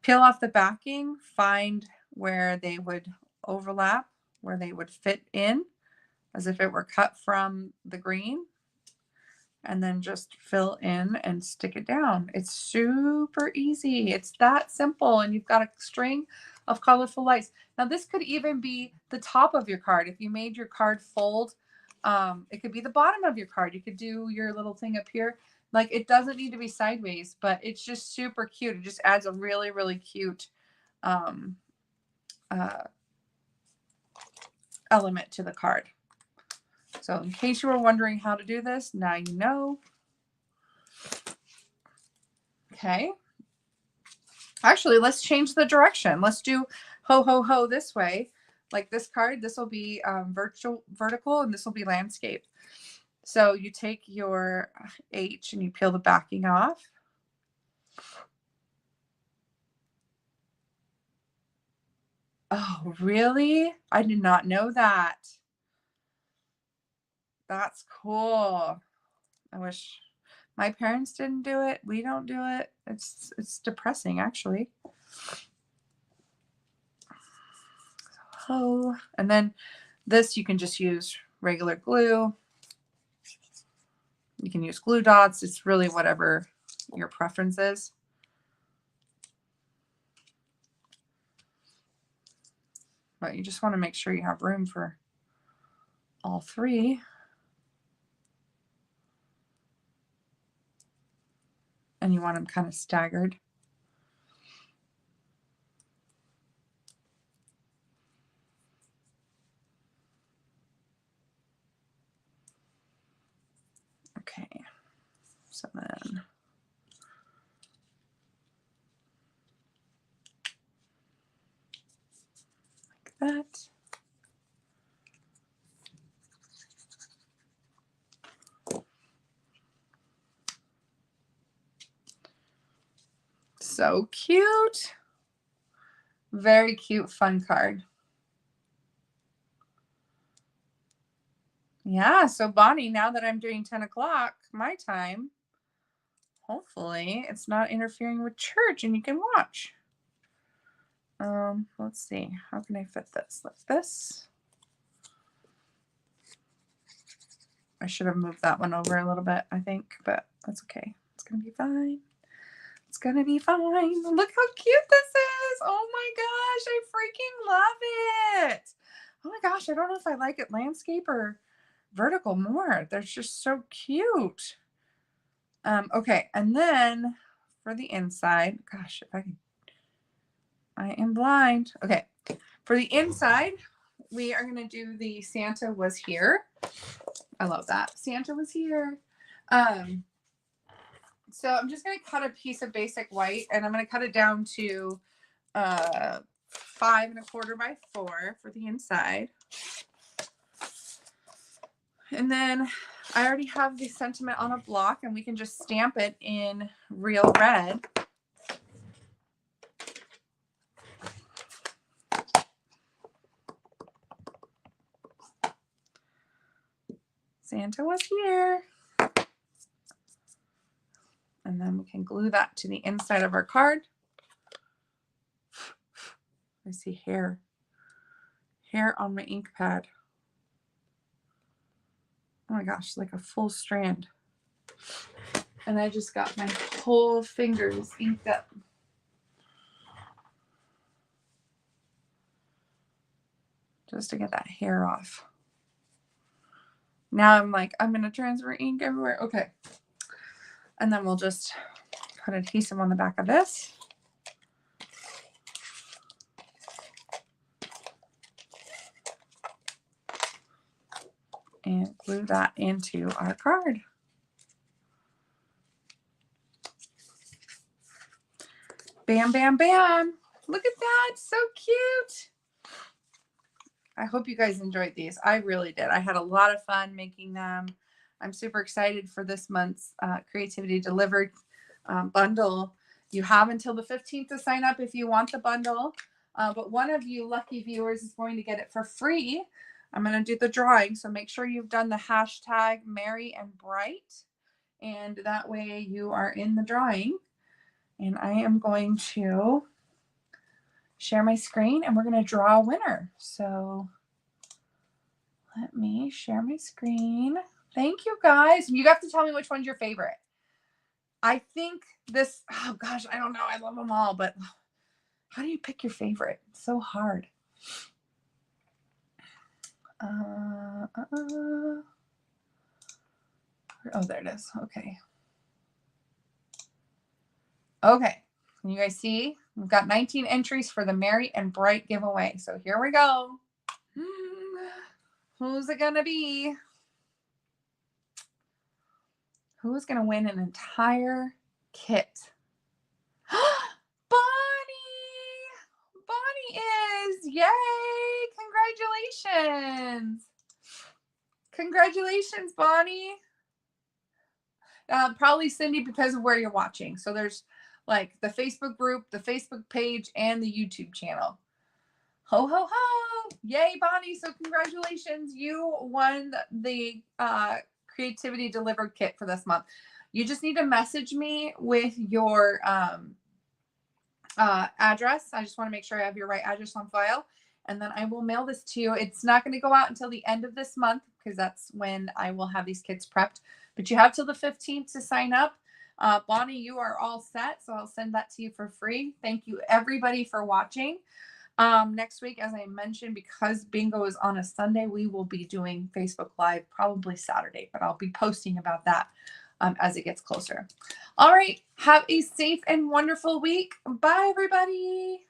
peel off the backing, find where they would overlap where they would fit in as if it were cut from the green, and then just fill in and stick it down. It's super easy. It's that simple, and you've got a string of colorful lights. Now this could even be the top of your card. If you made your card fold, it could be the bottom of your card. You could do your little thing up here. Like, it doesn't need to be sideways, but it's just super cute. It just adds a really, really cute element to the card. So in case you were wondering how to do this, now you know. Okay. Actually, let's change the direction. Let's do ho, ho, ho this way. Like this card, this will be vertical, and this will be landscape. So you take your H and you peel the backing off. Oh, really? I did not know that. That's cool. I wish my parents didn't do it. We don't do it. It's depressing, actually. Oh, and then this, you can just use regular glue. You can use glue dots. It's really whatever your preference is. But you just want to make sure you have room for all three. And you want them kind of staggered. Okay, so then like that. So cute. Very cute, fun card. Yeah, so Bonnie, now that I'm doing 10 o'clock my time, hopefully it's not interfering with church and you can watch. Let's see. How can I fit this? Like this. I should have moved that one over a little bit, I think, but that's okay. It's going to be fine. It's going to be fine. Look how cute this is. Oh my gosh, I freaking love it. Oh my gosh, I don't know if I like it landscape or vertical more. They're just so cute. Okay, and then for the inside, gosh, if I can, I am blind. Okay, for the inside, we are going to do the Santa was here. I love that. Santa was here. So I'm just going to cut a piece of basic white, and I'm going to cut it down to 5 1/4 by 4 for the inside. And then I already have the sentiment on a block, and we can just stamp it in real red. Santa was here. And then we can glue that to the inside of our card. I see hair. Hair on my ink pad. Oh my gosh, like a full strand. And I just got my whole fingers inked up. Just to get that hair off. Now I'm like, I'm going to transfer ink everywhere. Okay. And then we'll just put adhesive on the back of this. And glue that into our card. Bam, bam, bam. Look at that. So cute. I hope you guys enjoyed these. I really did. I had a lot of fun making them. I'm super excited for this month's Creativity Delivered bundle. You have until the 15th to sign up if you want the bundle. But one of you lucky viewers is going to get it for free. I'm going to do the drawing. So make sure you've done the hashtag Merry and Bright. And that way you are in the drawing. And I am going to share my screen and we're going to draw a winner. So let me share my screen. Thank you guys. You have to tell me which one's your favorite. I think this, oh gosh, I don't know. I love them all, but how do you pick your favorite? It's so hard. Oh, there it is. Okay. Okay. Can you guys see? We've got 19 entries for the Merry and Bright giveaway. So here we go. Who's it going to be? Who's going to win an entire kit? Bonnie! Bonnie is! Yay! Congratulations! Congratulations, Bonnie. Probably Cindy because of where you're watching. So there's like the Facebook group, the Facebook page, and the YouTube channel. Ho, ho, ho. Yay, Bonnie. So congratulations. You won the Creativity Delivered kit for this month. You just need to message me with your address. I just want to make sure I have your right address on file. And then I will mail this to you. It's not going to go out until the end of this month because that's when I will have these kits prepped. But you have till the 15th to sign up. Bonnie, you are all set. So I'll send that to you for free. Thank you, everybody, for watching. Next week, as I mentioned, because bingo is on a Sunday, we will be doing Facebook Live probably Saturday, but I'll be posting about that as it gets closer. All right. Have a safe and wonderful week. Bye, everybody.